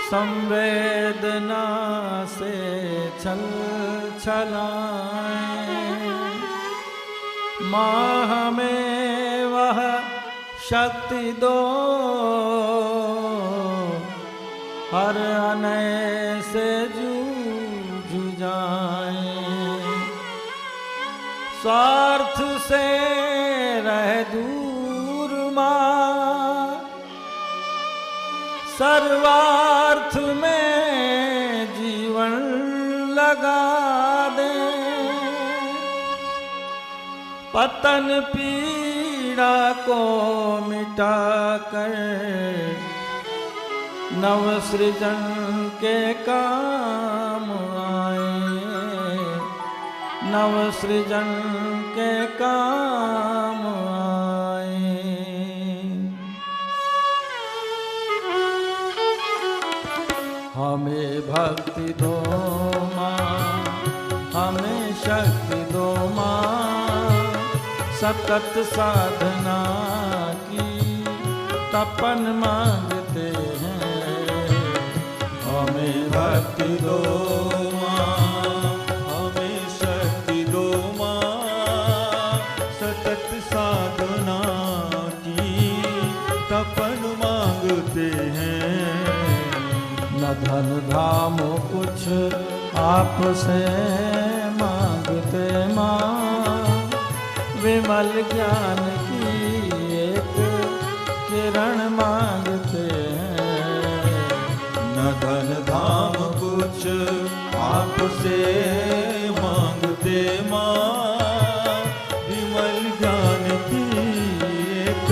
संवेदना से छल छलाएं। माँ हमें वह शक्ति दो, हर अनय से जूझ जाएं। स्वार्थ से रह दूर माँ, सर्वार्थ में जीवन लगा दे। पतन पीड़ा को मिटा कर नव सृजन के काम आए, नव सृजन के काम आए। हमें भक्ति दो माँ, हमें शक्ति दो माँ, सतत साधना की तपन मांगते हैं। हमें भक्ति दो माँ, हमें शक्ति दो माँ, सतत साधना की तपन मांगते हैं। न धन धाम कुछ आपसे मांगते माँ, विमल ज्ञान की एक किरण मांगते हैं। न धन धाम कुछ आपसे मांगते माँ, विमल ज्ञान की एक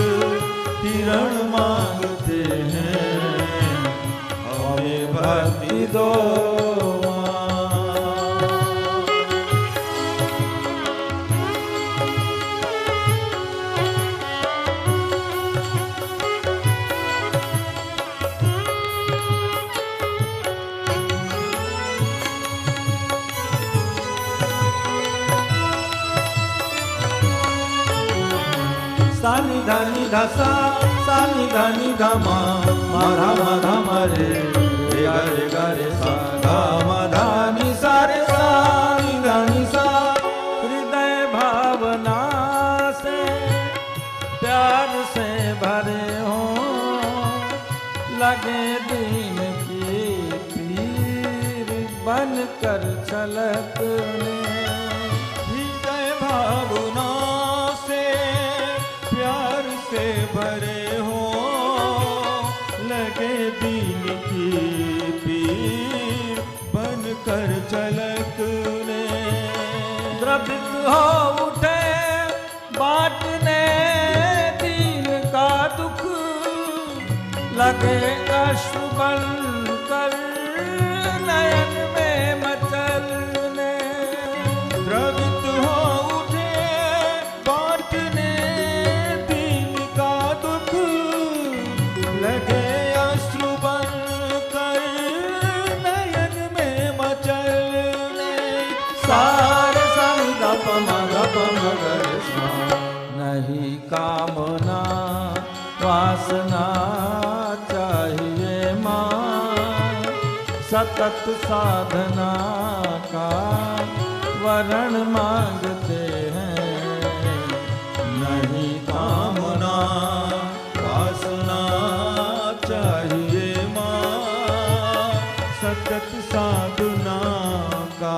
किरण मांगते हैं। हमें भक्ति दो सानी धानी धसा, सानी धानी धमा, माधा माधा मरे, रे गरे गरे सा, धामा धानी सारे सानी धानी सा। हृदय भावना से प्यार से भरे हो, लगे दीन की पीर बन कर छलकने। हृदय भावना से भरे हो, लगे दीन की पीर बन कर झलकने। द्रवित हो उठे बांटने दीन का दुख, लगे अश्रु बन कर नयन में मचलने। द्रवित हो उठे बांटने लगे अश्रु बन कर नयन में मचलने। सारे संग गप मगर नहीं कामना वासना चाहिए माँ, सतत साधना का वरण मांगते हैं। नहीं कामना वासना चाहिए माँ, सतत साधना का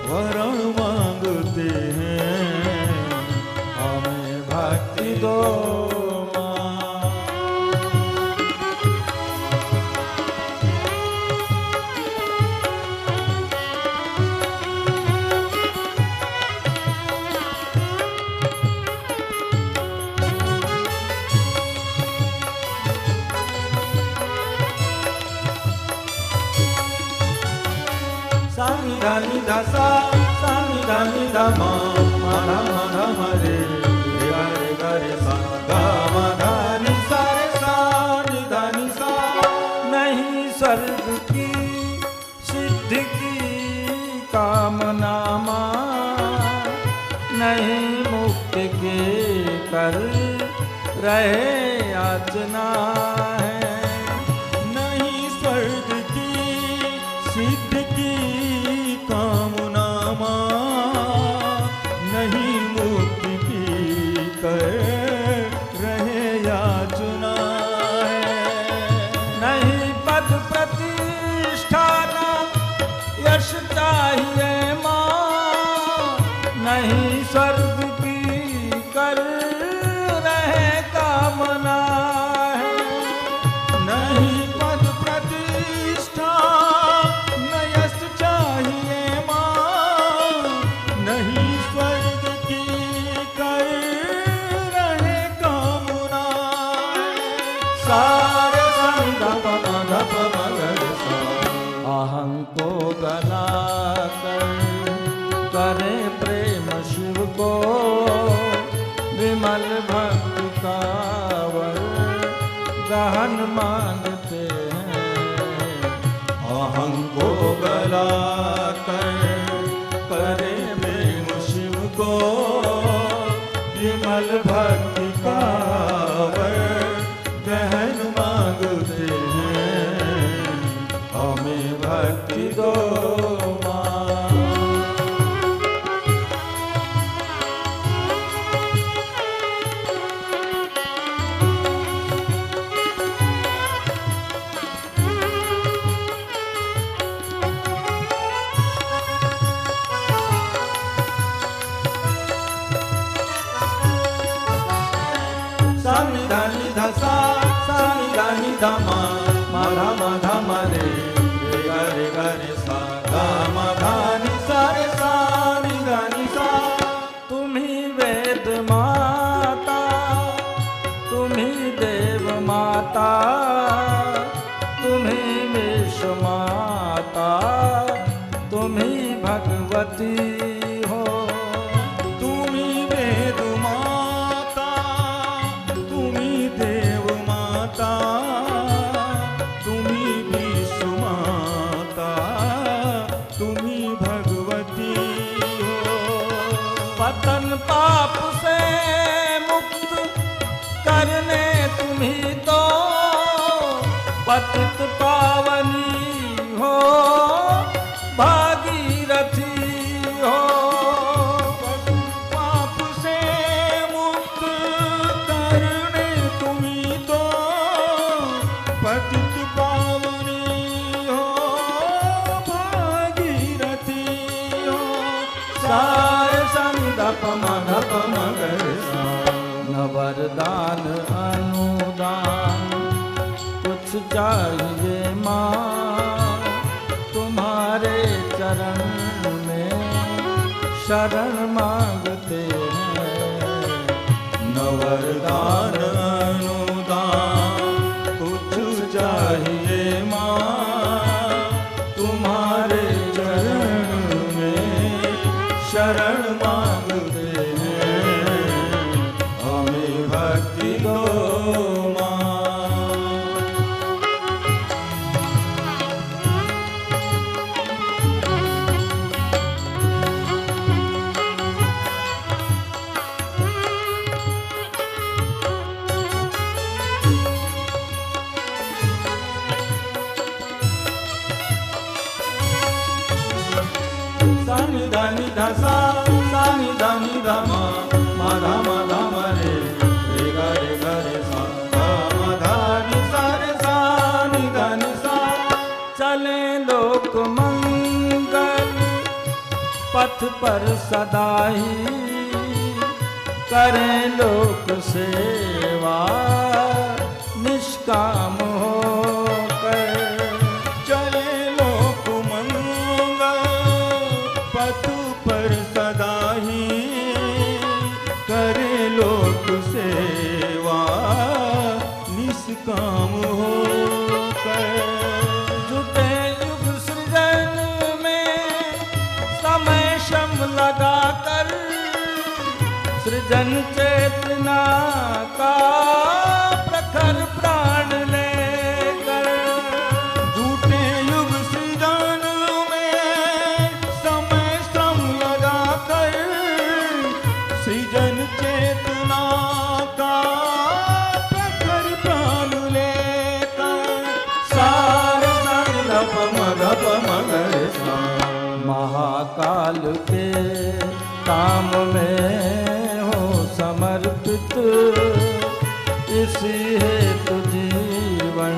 वरण मांगते हैं। हमें भक्ति दो माँ। सानी धानी धसा, सानी धानी धमा, माधा माधा मरे, रे गरे गरे सा, धामा धानी सारे सानी धानी सा। नहीं स्वर्ग की सिद्धि की कामना माँ, नहीं मुक्ति के कर रहे याचना है। नहीं स्वर्ग सिद्धि की कामना नहीं मुक्ति की कर रहे याचना है। नहीं पद प्रतिष्ठा न यश चाहिए माँ, नहीं स्वर्ग की कर रहे कामना है। नहीं पद प्रतिष्ठा न यश चाहिए माँ, नहीं स्वर्ग की कर रहे कामना है। सारे संग धप मगर सा, अहं को गला कर करे प्रेम शिव को, विमल भक्ति का वर गहन मांगते हैं। अहं को गला कर करे प्रेम शिव को, विमल भक्ति का वर गहन मांगते हैं। हमें भक्ति दो माँ। सानि धानि धसा सानि धानि धमा, माधा माधा मरे रे गरे गरे सा, गा धानि सारे सानि धानि सा। तुम्ही वेद माता, तुम्ही देव माता, तुम्ही विश्व माता, तुम्ही भगवती हो। तुम्ही वेद माता, तुम्ही देव माता, तुम्ही विश्व माता, तुम्ही भगवती हो। पतन पाप से मुक्त करने तुम्ही तो पतित पावनी हो, भागीरथी हो। पाप से मुक्त करने तुम्ही तो पतित पावनी हो, भागीरथी हो। सारे संदप मधप मगर सा, न वरदान अनुदान कुछ चाहिए माँ, तुम्हारे चरण में शरण मांगते हैं। न वरदान अनुदान कुछ चाहिए माँ, तुम्हारे चरण में शरण मांगते हैं। हमें भक्ति दो माँ। सानि धानि धसा सानि धानि धमा, माधा माधा मरे रे गरे गरे सा, गा धानि सारे सानि धानि सा। चले लोक मंगल पथ पर सदा ही, करें लोक सेवा निष्काम होकर। चले लोक मंगल पथ पर सदा ही, करे लोक सेवा निष्काम होकर। जुटे युग सृजन में समय श्रम लगाकर, सृजन चेतना का प्रखर प्राण लेकर। झूठे युग सृजन में समय श्रम लगाकर, सृजन चेतना का प्रखर प्राण लेकर। सारे संग धप मगप मगर महाकाल के काम में हो समर्पित, इसी हेतु जीवन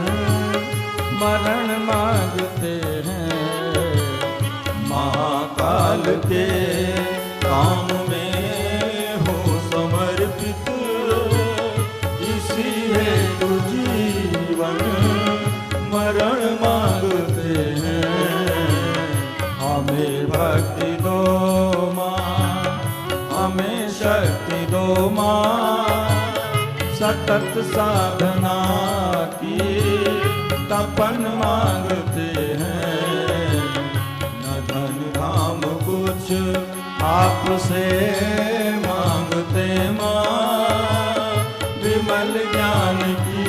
मरण मांगते हैं। महाकाल के काम में हो समर्पित, इसी हेतु जीवन मरण मांगते हैं। हमें भक्ति दो माँ, हमें शक्ति दो माँ, सतत साधना की तपन मांगते हैं। न धन धाम कुछ आपसे मांगते माँ, विमल ज्ञान की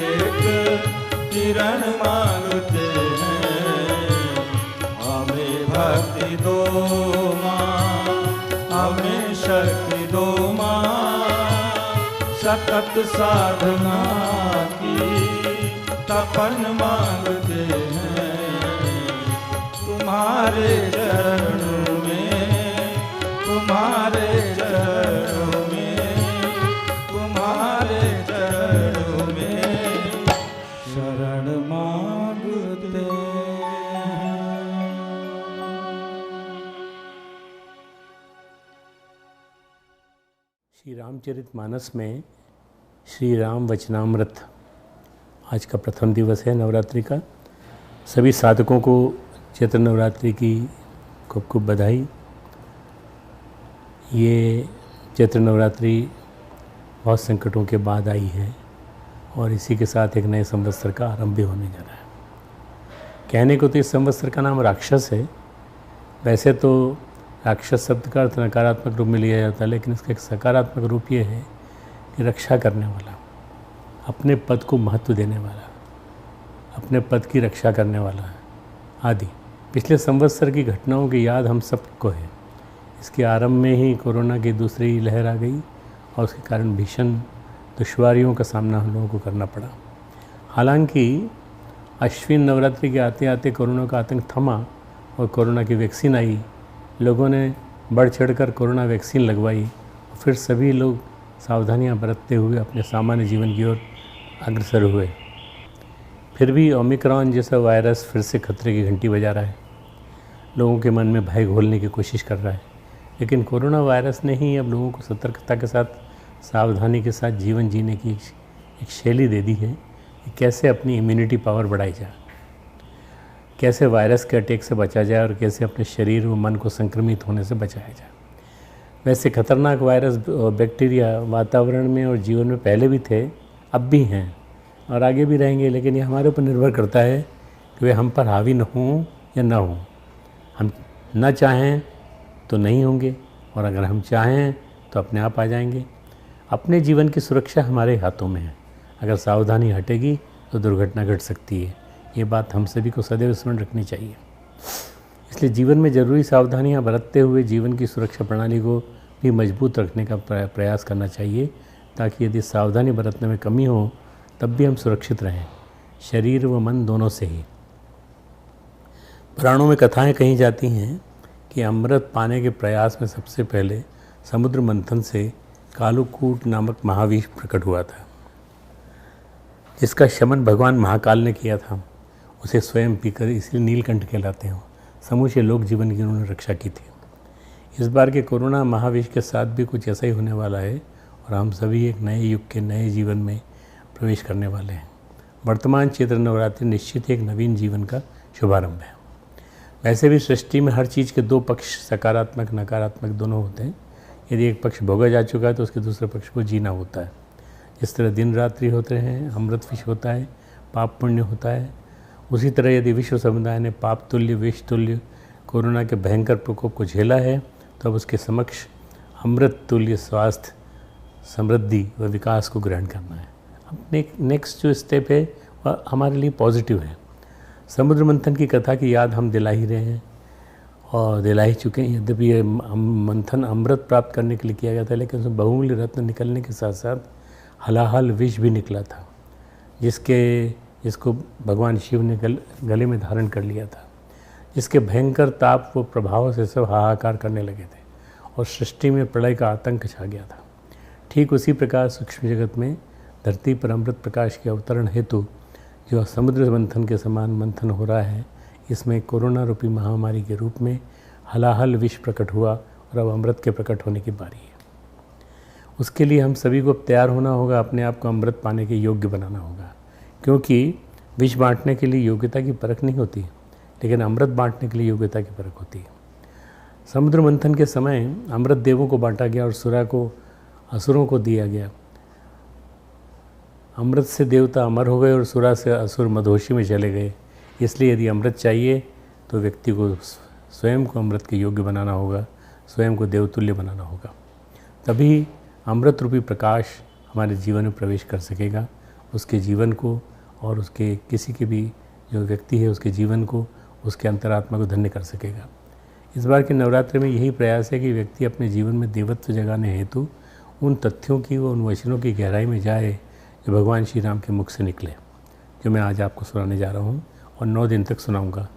एक किरण मांगते हैं। हमें भक्ति दो माँ, हमें शक्ति दो माँ, सतत साधना की तपन मांगते हैं। तुम्हारे चरणों में, तुम्हारे चरणों में, तुम्हारे चरणों में शरण मांगते हैं। श्री रामचरितमानस में श्री राम वचनामृत आज का प्रथम दिवस है नवरात्रि का। सभी साधकों को चैत्र नवरात्रि की खूब खूब बधाई। ये चैत्र नवरात्रि बहुत संकटों के बाद आई है और इसी के साथ एक नए संवत्सर का आरंभ भी होने जा रहा है। कहने को तो इस संवत्सर का नाम राक्षस है, वैसे तो राक्षस शब्द का अर्थ नकारात्मक रूप में लिया जाता है, लेकिन इसका एक सकारात्मक रूप ये है कि रक्षा करने वाला, अपने पद को महत्व देने वाला, अपने पद की रक्षा करने वाला आदि। पिछले संवत्सर की घटनाओं की याद हम सबको है। इसके आरंभ में ही कोरोना की दूसरी लहर आ गई और उसके कारण भीषण दुश्वारियों का सामना हम लोगों को करना पड़ा। हालांकि अश्विन नवरात्रि के आते आते कोरोना का आतंक थमा और कोरोना की वैक्सीन आई। लोगों ने बढ़ चढ़कर कोरोना वैक्सीन लगवाई और फिर सभी लोग सावधानियां बरतते हुए अपने सामान्य जीवन की ओर अग्रसर हुए। फिर भी ओमिक्रॉन जैसा वायरस फिर से खतरे की घंटी बजा रहा है, लोगों के मन में भय घोलने की कोशिश कर रहा है। लेकिन कोरोना वायरस ने ही अब लोगों को सतर्कता के साथ, सावधानी के साथ जीवन जीने की एक शैली दे दी है कि कैसे अपनी इम्यूनिटी पावर बढ़ाई जाए, कैसे वायरस के अटैक से बचा जाए और कैसे अपने शरीर व मन को संक्रमित होने से बचाया जाए। वैसे खतरनाक वायरस और बैक्टीरिया वातावरण में और जीवन में पहले भी थे, अब भी हैं और आगे भी रहेंगे, लेकिन ये हमारे ऊपर निर्भर करता है कि वे हम पर हावी न हों या ना हों। हम न चाहें तो नहीं होंगे और अगर हम चाहें तो अपने आप आ जाएंगे। अपने जीवन की सुरक्षा हमारे हाथों में है। अगर सावधानी हटेगी तो दुर्घटना घट सकती है। ये बात हम सभी को सदैव स्मरण रखनी चाहिए। इसलिए जीवन में ज़रूरी सावधानियां बरतते हुए जीवन की सुरक्षा प्रणाली को भी मजबूत रखने का प्रयास करना चाहिए, ताकि यदि सावधानी बरतने में कमी हो तब भी हम सुरक्षित रहें, शरीर व मन दोनों से ही। पुराणों में कथाएं कही जाती हैं कि अमृत पाने के प्रयास में सबसे पहले समुद्र मंथन से कालूकूट नामक महाविष प्रकट हुआ था, जिसका शमन भगवान महाकाल ने किया था। उसे स्वयं पीकर इसलिए नीलकंठ कहलाते हैं। समूचे लोक जीवन की उन्होंने रक्षा की थी। इस बार के कोरोना महाविष के साथ भी कुछ ऐसा ही होने वाला है और हम सभी एक नए युग के नए जीवन में प्रवेश करने वाले हैं। वर्तमान चैत्र नवरात्रि निश्चित ही एक नवीन जीवन का शुभारंभ है। वैसे भी सृष्टि में हर चीज़ के दो पक्ष, सकारात्मक नकारात्मक दोनों होते हैं। यदि एक पक्ष भोगा जा चुका है तो उसके दूसरे पक्ष को जीना होता है। जिस तरह दिन रात्रि होते हैं, अमृत विष होता है, पाप पुण्य होता है, उसी तरह यदि विश्व समुदाय ने पाप तुल्य विष तुल्य कोरोना के भयंकर प्रकोप को झेला है तो अब उसके समक्ष अमृत तुल्य स्वास्थ्य, समृद्धि व विकास को ग्रहण करना है। अब नेक्स्ट जो स्टेप है वह हमारे लिए पॉजिटिव है। समुद्र मंथन की कथा की याद हम दिला ही रहे हैं और दिला ही चुके हैं। यद्यपि ये मंथन अमृत प्राप्त करने के लिए किया गया था, लेकिन उसमें बहुमूल्य रत्न निकलने के साथ साथ हलाहल विष भी निकला था, जिसको भगवान शिव ने गले में धारण कर लिया था। जिसके भयंकर ताप व प्रभाव से सब हाहाकार करने लगे थे और सृष्टि में प्रलय का आतंक छा गया था। ठीक उसी प्रकार सूक्ष्म जगत में धरती पर अमृत प्रकाश के अवतरण हेतु जो समुद्र मंथन के समान मंथन हो रहा है, इसमें कोरोना रूपी महामारी के रूप में हलाहल विष प्रकट हुआ और अब अमृत के प्रकट होने की बारी है। उसके लिए हम सभी को तैयार होना होगा, अपने आप को अमृत पाने के योग्य बनाना होगा, क्योंकि विष बांटने के लिए योग्यता की परख नहीं होती, लेकिन अमृत बांटने के लिए योग्यता की परख होती है। समुद्र मंथन के समय अमृत देवों को बांटा गया और सुरा को असुरों को दिया गया। अमृत से देवता अमर हो गए और सुरा से असुर मदहोशी में चले गए। इसलिए यदि अमृत चाहिए तो व्यक्ति को स्वयं को अमृत के योग्य बनाना होगा, स्वयं को देवतुल्य बनाना होगा, तभी अमृत रूपी प्रकाश हमारे जीवन में प्रवेश कर सकेगा। उसके जीवन को और उसके किसी के भी जो व्यक्ति है उसके जीवन को, उसके अंतरात्मा को धन्य कर सकेगा। इस बार के नवरात्रि में यही प्रयास है कि व्यक्ति अपने जीवन में देवत्व जगाने हेतु उन तथ्यों की व उन वचनों की गहराई में जाए जो भगवान श्री राम के मुख से निकले, जो मैं आज आपको सुनाने जा रहा हूँ और 9 दिन तक सुनाऊँगा।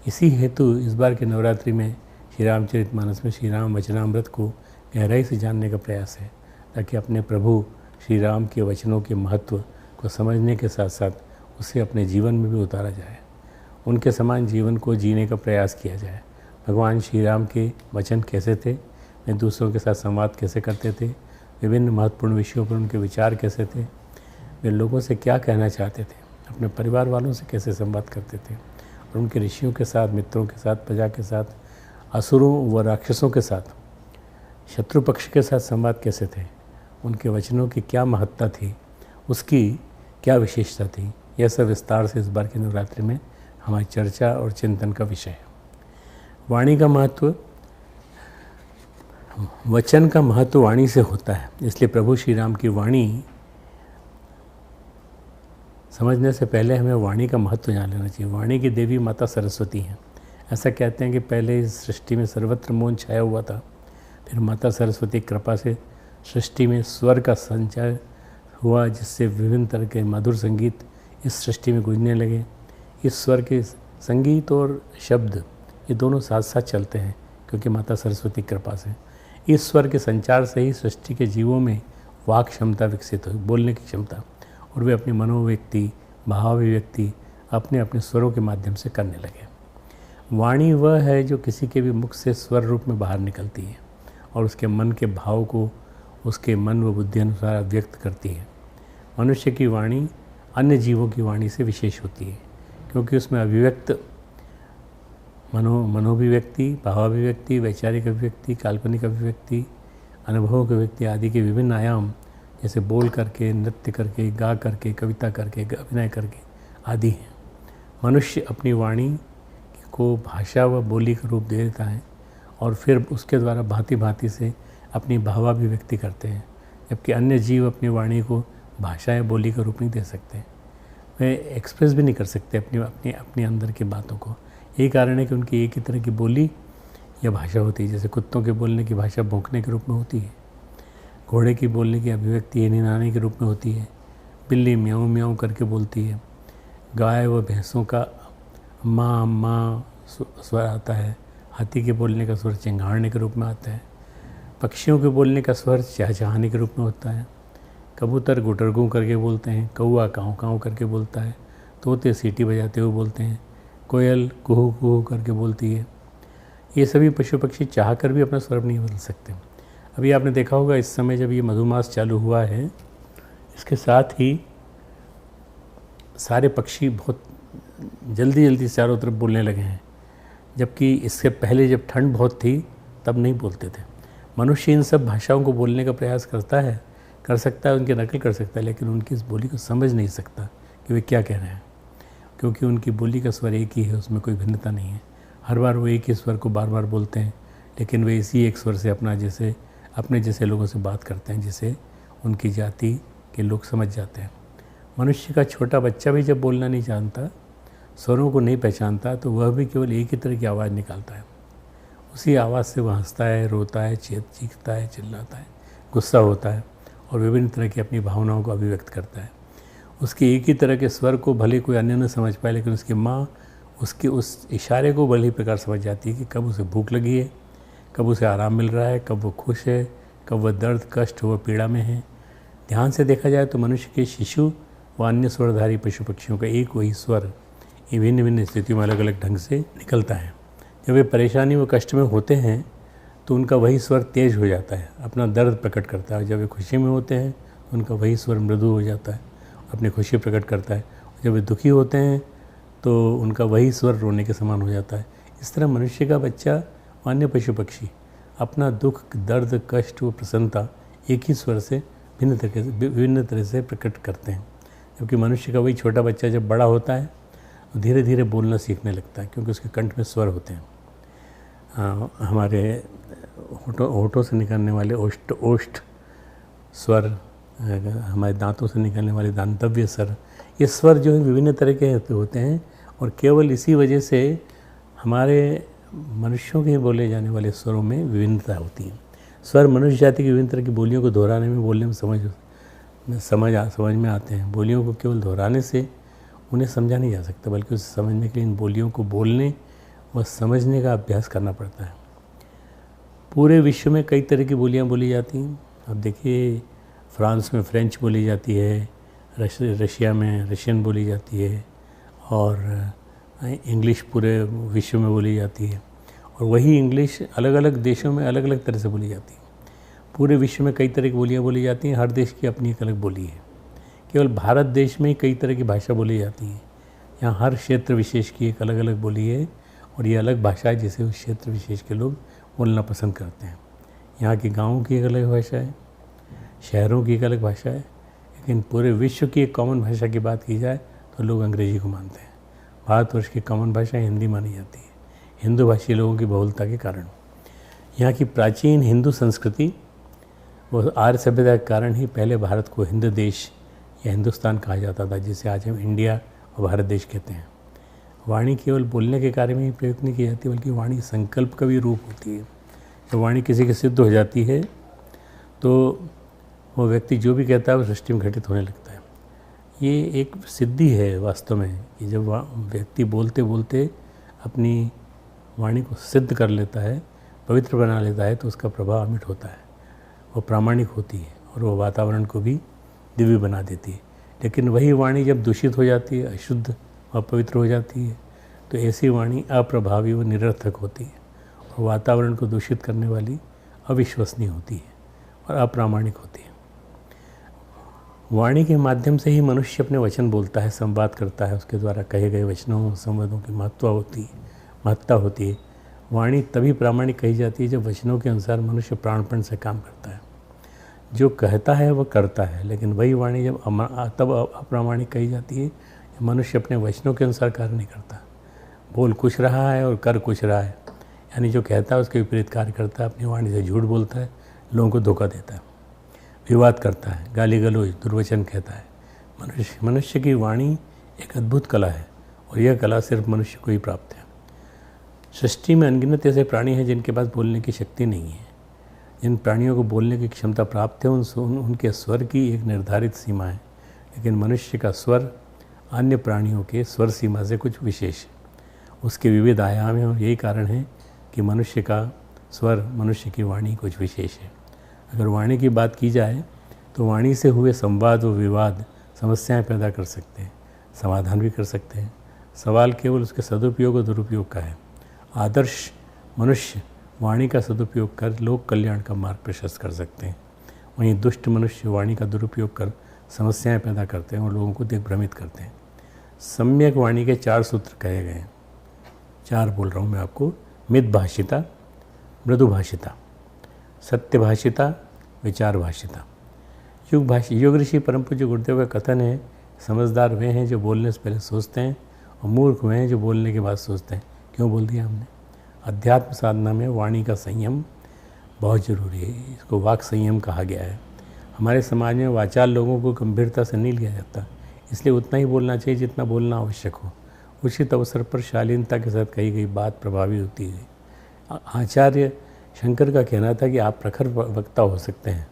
इसी हेतु इस बार के नवरात्रि में श्री रामचरितमानस में श्री राम वचनामृत को गहराई से जानने का प्रयास है, ताकि अपने प्रभु श्री राम के वचनों के महत्व को समझने के साथ साथ उसे अपने जीवन में भी उतारा जाए, उनके समान जीवन को जीने का प्रयास किया जाए। भगवान श्री राम के वचन कैसे थे, वे दूसरों के साथ संवाद कैसे करते थे, विभिन्न महत्वपूर्ण विषयों पर उनके विचार कैसे थे, वे लोगों से क्या कहना चाहते थे, अपने परिवार वालों से कैसे संवाद करते थे और उनके ऋषियों के साथ, मित्रों के साथ, प्रजा के साथ, असुरों व राक्षसों के साथ, शत्रु पक्ष के साथ संवाद कैसे थे, उनके वचनों की क्या महत्ता थी, उसकी क्या विशेषता थी, यह सब विस्तार से इस बार की नवरात्रि में हमारी चर्चा और चिंतन का विषय है। वाणी का महत्व, वचन का महत्व वाणी से होता है, इसलिए प्रभु श्री राम की वाणी समझने से पहले हमें वाणी का महत्व जान लेना चाहिए। वाणी की देवी माता सरस्वती हैं। ऐसा कहते हैं कि पहले इस सृष्टि में सर्वत्र मौन छाया हुआ था, फिर माता सरस्वती कृपा से सृष्टि में स्वर का संचार हुआ, जिससे विभिन्न तरह के मधुर संगीत इस सृष्टि में गूंजने लगे। इस स्वर के संगीत और शब्द ये दोनों साथ साथ चलते हैं, क्योंकि माता सरस्वती कृपा से इस स्वर के संचार से ही सृष्टि के जीवों में वाक क्षमता विकसित हुई, बोलने की क्षमता, और वे अपनी मनोव्यक्ति, भावाभिव्यक्ति अपने अपने स्वरों के माध्यम से करने लगे। वाणी वह है जो किसी के भी मुख से स्वर रूप में बाहर निकलती है और उसके मन के भाव को उसके मन व बुद्धि अनुसार व्यक्त करती है। मनुष्य की वाणी अन्य जीवों की वाणी से विशेष होती है, क्योंकि उसमें अभिव्यक्त मनोभिव्यक्ति, भावाभिव्यक्ति, वैचारिक अभिव्यक्ति, काल्पनिक अभिव्यक्ति, अनुभव की व्यक्ति आदि के विभिन्न आयाम, जैसे बोल करके, नृत्य करके, गा करके, कविता करके, अभिनय करके आदि हैं। मनुष्य अपनी वाणी को भाषा व बोली का रूप दे देता है और फिर उसके द्वारा भांति भांति से अपनी भावाभिव्यक्ति करते हैं, जबकि अन्य जीव अपनी वाणी को भाषा या बोली का रूप नहीं दे सकते, वे एक्सप्रेस भी नहीं कर सकते अपने अंदर की बातों को। यही कारण है कि उनकी एक ही तरह की बोली या भाषा होती है। जैसे कुत्तों के बोलने की भाषा भौंकने के रूप में होती है, घोड़े की बोलने की अभिव्यक्ति निनाने के रूप में होती है, बिल्ली म्याऊं म्याऊं करके बोलती है, गाय व भैंसों का माँ माँ स्वर आता है, हाथी के बोलने का स्वर चिंगाड़ने के रूप में आता है, पक्षियों के बोलने का स्वर चहचहाने के रूप में होता है, कबूतर गुटरगू करके बोलते हैं, कौआ काँव काँव करके बोलता है, तोते सीटी बजाते हुए बोलते हैं, कोयल कुहू कुहू करके बोलती है। ये सभी पशु पक्षी चाह कर भी अपना स्वर नहीं बदल सकते। अभी आपने देखा होगा इस समय जब ये मधुमास चालू हुआ है, इसके साथ ही सारे पक्षी बहुत जल्दी जल्दी चारों तरफ बोलने लगे हैं, जबकि इससे पहले जब ठंड बहुत थी तब नहीं बोलते थे। मनुष्य इन सब भाषाओं को बोलने का प्रयास करता है, कर सकता है, उनकी नकल कर सकता है, लेकिन उनकी इस बोली को समझ नहीं सकता कि वे क्या कह रहे हैं, क्योंकि उनकी बोली का स्वर एक ही है, उसमें कोई भिन्नता नहीं है। हर बार वो एक ही स्वर को बार बार बोलते हैं, लेकिन वे इसी एक स्वर से अपने जैसे लोगों से बात करते हैं, जिसे उनकी जाति के लोग समझ जाते हैं। मनुष्य का छोटा बच्चा भी जब बोलना नहीं जानता, स्वरों को नहीं पहचानता, तो वह भी केवल एक ही तरह की आवाज़ निकालता है। उसी आवाज़ से वह हंसता है, रोता है, चीखता है, चिल्लाता है, गुस्सा होता है और विभिन्न तरह की अपनी भावनाओं को अभिव्यक्त करता है। उसके एक ही तरह के स्वर को भले कोई अन्य न समझ पाए, लेकिन उसकी माँ उसके उस इशारे को बड़ी प्रकार समझ जाती है कि कब उसे भूख लगी है, कब उसे आराम मिल रहा है, कब वो खुश है, कब वह दर्द कष्ट व पीड़ा में है। ध्यान से देखा जाए तो मनुष्य के शिशु व अन्य स्वरधारी पशु पक्षियों का एक वही स्वर भिन्न भिन्न स्थितियों में अलग अलग ढंग से निकलता है। जब वे परेशानी व कष्ट में होते हैं तो उनका वही स्वर तेज हो जाता है, अपना दर्द प्रकट करता है। जब वे खुशी में होते हैं तो उनका वही स्वर मृदु हो जाता है, अपनी खुशी प्रकट करता है। जब वे दुखी होते हैं तो उनका वही स्वर रोने के समान हो जाता है। इस तरह मनुष्य का बच्चा व अन्य पशु पक्षी अपना दुख, दर्द, कष्ट व प्रसन्नता एक ही स्वर से विभिन्न तरह से प्रकट करते हैं। जबकि मनुष्य का वही छोटा बच्चा जब बड़ा होता है तो धीरे धीरे बोलना सीखने लगता है, क्योंकि उसके कंठ में स्वर होते हैं। हमारे होठों से निकलने वाले ओष्ठ स्वर, हमारे दांतों से निकलने वाले दांतव्य स्वर, ये स्वर जो है विभिन्न तरह के होते हैं। और केवल इसी वजह से हमारे मनुष्यों के बोले जाने वाले स्वरों में विभिन्नता होती है। स्वर मनुष्य जाति की विभिन्न तरह की बोलियों को दोहराने में, बोलने में समझ में आते हैं। बोलियों को केवल दोहराने से उन्हें समझा नहीं जा सकता, बल्कि उसे समझने के लिए इन बोलियों को बोलने व समझने का अभ्यास करना पड़ता है। पूरे विश्व में कई तरह की बोलियां बोली जाती हैं। अब देखिए, फ्रांस में फ्रेंच बोली जाती है, रशिया में रशियन बोली जाती है, और इंग्लिश पूरे विश्व में बोली जाती है। और वही इंग्लिश अलग अलग देशों में अलग अलग तरह से बोली जाती है। पूरे विश्व में कई तरह की बोलियाँ बोली जाती हैं, हर देश की अपनी एक अलग बोली है। केवल भारत देश में ही कई तरह की भाषा बोली जाती है। यहाँ हर क्षेत्र विशेष की एक अलग अलग बोली है, और ये अलग भाषा है जिसे उस क्षेत्र विशेष के लोग बोलना पसंद करते हैं। यहाँ के गाँवों की एक अलग भाषा है, शहरों की एक अलग भाषा है, लेकिन पूरे विश्व की एक कॉमन भाषा की बात की जाए तो लोग अंग्रेजी को मानते हैं। भारतवर्ष की कॉमन भाषा हिंदी मानी जाती है, हिंदू भाषी लोगों की बहुलता के कारण। यहाँ की प्राचीन हिंदू संस्कृति व आर्य सभ्यता के कारण ही पहले भारत को हिंद देश या हिंदुस्तान कहा जाता था, जिसे आज हम इंडिया और भारत देश कहते हैं। वाणी केवल बोलने के कार्य में ही प्रयोग नहीं की जाती, बल्कि वाणी संकल्प का भी रूप होती है। जब वाणी किसी की सिद्ध हो जाती है तो वो व्यक्ति जो भी कहता है वो सृष्टि में घटित होने लगता है। ये एक सिद्धि है वास्तव में, कि जब व्यक्ति बोलते बोलते अपनी वाणी को सिद्ध कर लेता है, पवित्र बना लेता है, तो उसका प्रभाव अमिट होता है, वो प्रामाणिक होती है और वो वातावरण को भी दिव्य बना देती है। लेकिन वही वाणी जब दूषित हो जाती है, अशुद्ध और पवित्र हो जाती है, तो ऐसी वाणी अप्रभावी व निरर्थक होती है और वातावरण को दूषित करने वाली अविश्वसनीय होती है और अप्रामाणिक होती है। वाणी के माध्यम से ही मनुष्य अपने वचन बोलता है, संवाद करता है। उसके द्वारा कहे गए वचनों संवादों की महत्ता होती है। वाणी तभी प्रामाणिक कही जाती है जब वचनों के अनुसार मनुष्य प्राणपण से काम करता है। जो कहता है वह करता है, लेकिन वही वाणी जब तब अप्रामाणिक कही जाती है जब मनुष्य अपने वचनों के अनुसार कार्य नहीं करता, बोल कुछ रहा है और कर कुछ रहा है। यानी जो कहता है उसके विपरीत कार्य करता है, अपनी वाणी से झूठ बोलता है, लोगों को धोखा देता है, विवाद करता है, गाली गलौज, दुर्वचन कहता है। मनुष्य की वाणी एक अद्भुत कला है और यह कला सिर्फ मनुष्य को ही प्राप्त है। सृष्टि में अनगिनत ऐसे प्राणी हैं जिनके पास बोलने की शक्ति नहीं है। जिन प्राणियों को बोलने की क्षमता प्राप्त है उनके स्वर की एक निर्धारित सीमा है, लेकिन मनुष्य का स्वर अन्य प्राणियों के स्वर सीमा से कुछ विशेष है। उसके विविध आयाम हैं और यही कारण है कि मनुष्य का स्वर, मनुष्य की वाणी कुछ विशेष है। अगर वाणी की बात की जाए तो वाणी से हुए संवाद व विवाद समस्याएं पैदा कर सकते हैं, समाधान भी कर सकते हैं। सवाल केवल उसके सदुपयोग और दुरुपयोग का है। आदर्श मनुष्य वाणी का सदुपयोग कर लोक कल्याण का मार्ग प्रशस्त कर सकते हैं, वहीं दुष्ट मनुष्य वाणी का दुरुपयोग कर समस्याएं पैदा करते हैं और लोगों को दिग्भ्रमित करते हैं। सम्यक वाणी के 4 सूत्र कहे गए हैं, 4 बोल रहा हूँ मैं आपको। मितभाषिता, मृदुभाषिता, सत्यभाषिता, विचारभाषिता। योग ऋषि परम पूज्य गुरुदेव का कथन है, समझदार वे हैं जो बोलने से पहले सोचते हैं और मूर्ख वे हैं जो बोलने के बाद सोचते हैं। क्यों बोल दिया हमने? अध्यात्म साधना में वाणी का संयम बहुत ज़रूरी है। इसको वाक संयम कहा गया है। हमारे समाज में वाचाल लोगों को गंभीरता से नहीं लिया जाता, इसलिए उतना ही बोलना चाहिए जितना बोलना आवश्यक हो। उचित अवसर पर शालीनता के साथ कही गई बात प्रभावी होती है। आचार्य शंकर का कहना था कि आप प्रखर वक्ता हो सकते हैं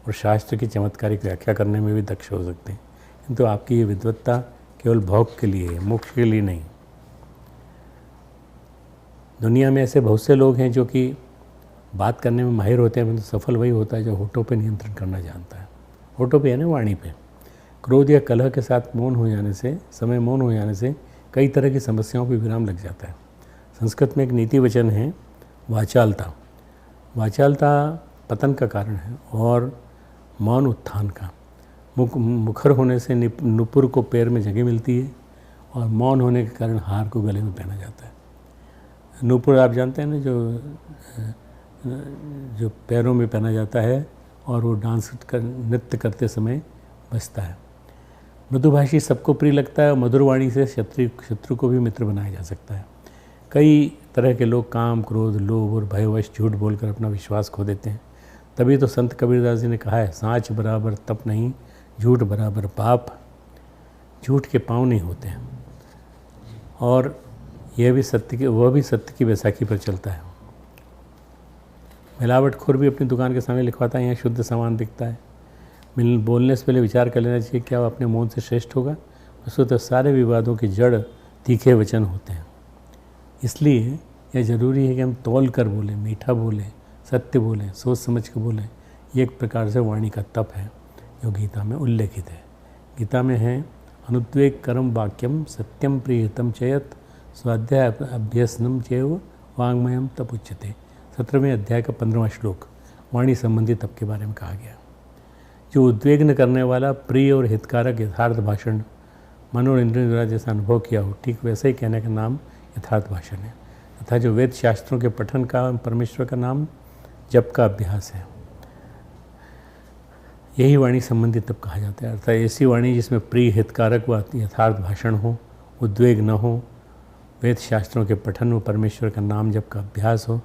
और शास्त्र की चमत्कारिक व्याख्या करने में भी दक्ष हो सकते हैं, किंतु आपकी ये विद्वत्ता केवल भोग के लिए है, मोक्ष के लिए नहीं। दुनिया में ऐसे बहुत से लोग हैं जो कि बात करने में माहिर होते हैं, परंतु सफल वही होता है जो होठों पे नियंत्रण करना जानता है। होठों पे यानी वाणी पे। क्रोध या कलह के साथ मौन हो जाने से, समय मौन हो जाने से कई तरह की समस्याओं पर विराम लग जाता है। संस्कृत में एक नीति वचन है, वाचालता। वाचालता पतन का कारण है और मौन उत्थान का। मुखर होने से नुपुर को पैर में जगह मिलती है और मौन होने के कारण हार को गले में पहना जाता है। नुपुर आप जानते हैं ना, जो पैरों में पहना जाता है और वो नृत्य करते समय बजता है। मृदुभाषी सबको प्रिय लगता है और मधुरवाणी से शत्रु को भी मित्र बनाया जा सकता है। कई तरह के लोग काम, क्रोध, लोभ और भयवश झूठ बोलकर अपना विश्वास खो देते हैं। तभी तो संत कबीरदास जी ने कहा है, सांच बराबर तप नहीं, झूठ बराबर पाप। झूठ के पाँव नहीं होते हैं। और वह भी सत्य की बैसाखी पर चलता है। मिलावटखोर भी अपनी दुकान के सामने लिखवाता है, यहाँ शुद्ध सामान बिकता है। बोलने से पहले विचार कर लेना चाहिए क्या वह अपने मौन से श्रेष्ठ होगा। वस्तुतः सारे विवादों की जड़ तीखे वचन होते हैं। इसलिए यह ज़रूरी है कि हम तौल कर बोलें, मीठा बोलें, सत्य बोलें, सोच समझ कर बोलें। ये एक प्रकार से वाणी का तप है जो गीता में उल्लेखित है। गीता में है, अनुद्वेग करम वाक्यम सत्यम प्रियतम चयत स्वाध्याय अभ्यसनम चैव वाङ्मयम तप उच्यते। 17वें अध्याय का 15वां श्लोक वाणी संबंधी तप के बारे में कहा गया। जो उद्वेग करने वाला प्रिय और हितकारक यथार्थ भाषण मन और इंद्रियों द्वारा जैसा अनुभव किया हो, ठीक वैसे ही कहने का नाम यथार्थ भाषण है। तथा जो वेद शास्त्रों के पठन का परमेश्वर का नाम जप का अभ्यास है, यही वाणी संबंधी तप कहा जाता है। अर्थात ऐसी वाणी जिसमें प्रिय, हितकारक व यथार्थ भाषण हो, उद्वेग न हो, वेद शास्त्रों के पठन व परमेश्वर का नाम जप का अभ्यास हो,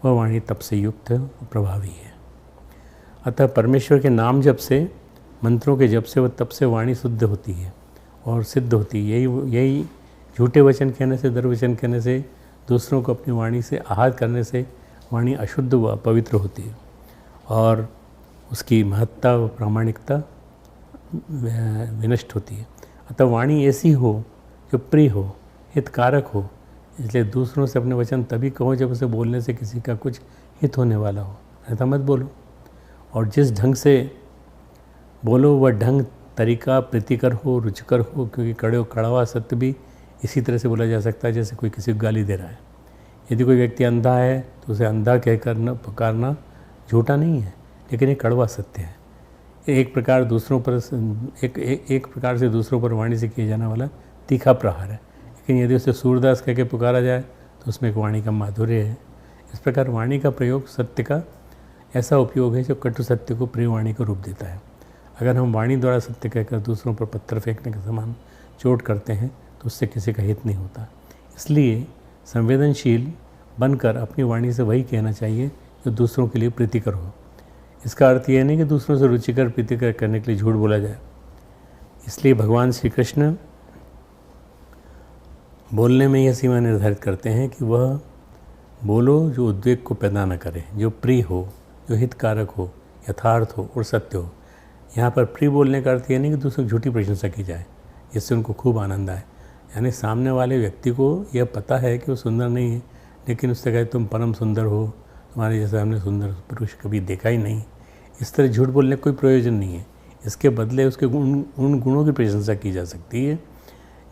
वह वाणी तप से युक्त और प्रभावी है। अतः परमेश्वर के नाम जप से, मंत्रों के जप से व तप से वाणी शुद्ध होती है और सिद्ध होती है। यही झूठे वचन कहने से, दुर्वचन कहने से, दूसरों को अपनी वाणी से आहत करने से वाणी अशुद्ध व अपवित्र होती है और उसकी महत्ता व प्रामाणिकता विनष्ट होती है। अतः वाणी ऐसी हो जो प्रिय हो, हितकारक हो। इसलिए दूसरों से अपने वचन तभी कहो जब उसे बोलने से किसी का कुछ हित होने वाला हो, ऐसा मत बोलो। और जिस ढंग से बोलो वह ढंग, तरीका प्रीतिकर हो, रुचिकर हो, क्योंकि कड़वा सत्य भी इसी तरह से बोला जा सकता है जैसे कोई किसी को गाली दे रहा है। यदि कोई व्यक्ति अंधा है तो उसे अंधा कहकर न पुकारना झूठा नहीं है, लेकिन ये कड़वा सत्य है। एक प्रकार से दूसरों पर वाणी से किया जाने वाला तीखा प्रहार है। लेकिन यदि उसे सूरदास कह के पुकारा जाए तो उसमें एक वाणी का माधुर्य है। इस प्रकार वाणी का प्रयोग सत्य का ऐसा उपयोग है जो कटु सत्य को प्रिय वाणी को रूप देता है। अगर हम वाणी द्वारा सत्य कहकर दूसरों पर पत्थर फेंकने के समान चोट करते हैं तो उससे किसी का हित नहीं होता। इसलिए संवेदनशील बनकर अपनी वाणी से वही कहना चाहिए जो दूसरों के लिए प्रीतिकर हो। इसका अर्थ यह नहीं कि दूसरों से रुचिकर प्रीतिकर करने के लिए झूठ बोला जाए। इसलिए भगवान श्री कृष्ण बोलने में यह सीमा निर्धारित करते हैं कि वह बोलो जो उद्वेग को पैदा न करे, जो प्रिय हो, जो हितकारक हो, यथार्थ हो और सत्य हो। यहाँ पर प्रिय बोलने का अर्थ यह नहीं कि दूसरों की झूठी प्रशंसा की जाए जिससे उनको खूब आनंद आए। यानी सामने वाले व्यक्ति को यह पता है कि वो सुंदर नहीं है, लेकिन उससे कहे तुम परम सुंदर हो, तुम्हारे जैसा हमने सुंदर पुरुष कभी देखा ही नहीं। इस तरह झूठ बोलने का कोई प्रयोजन नहीं है। इसके बदले उसके उन गुणों की प्रशंसा की जा सकती है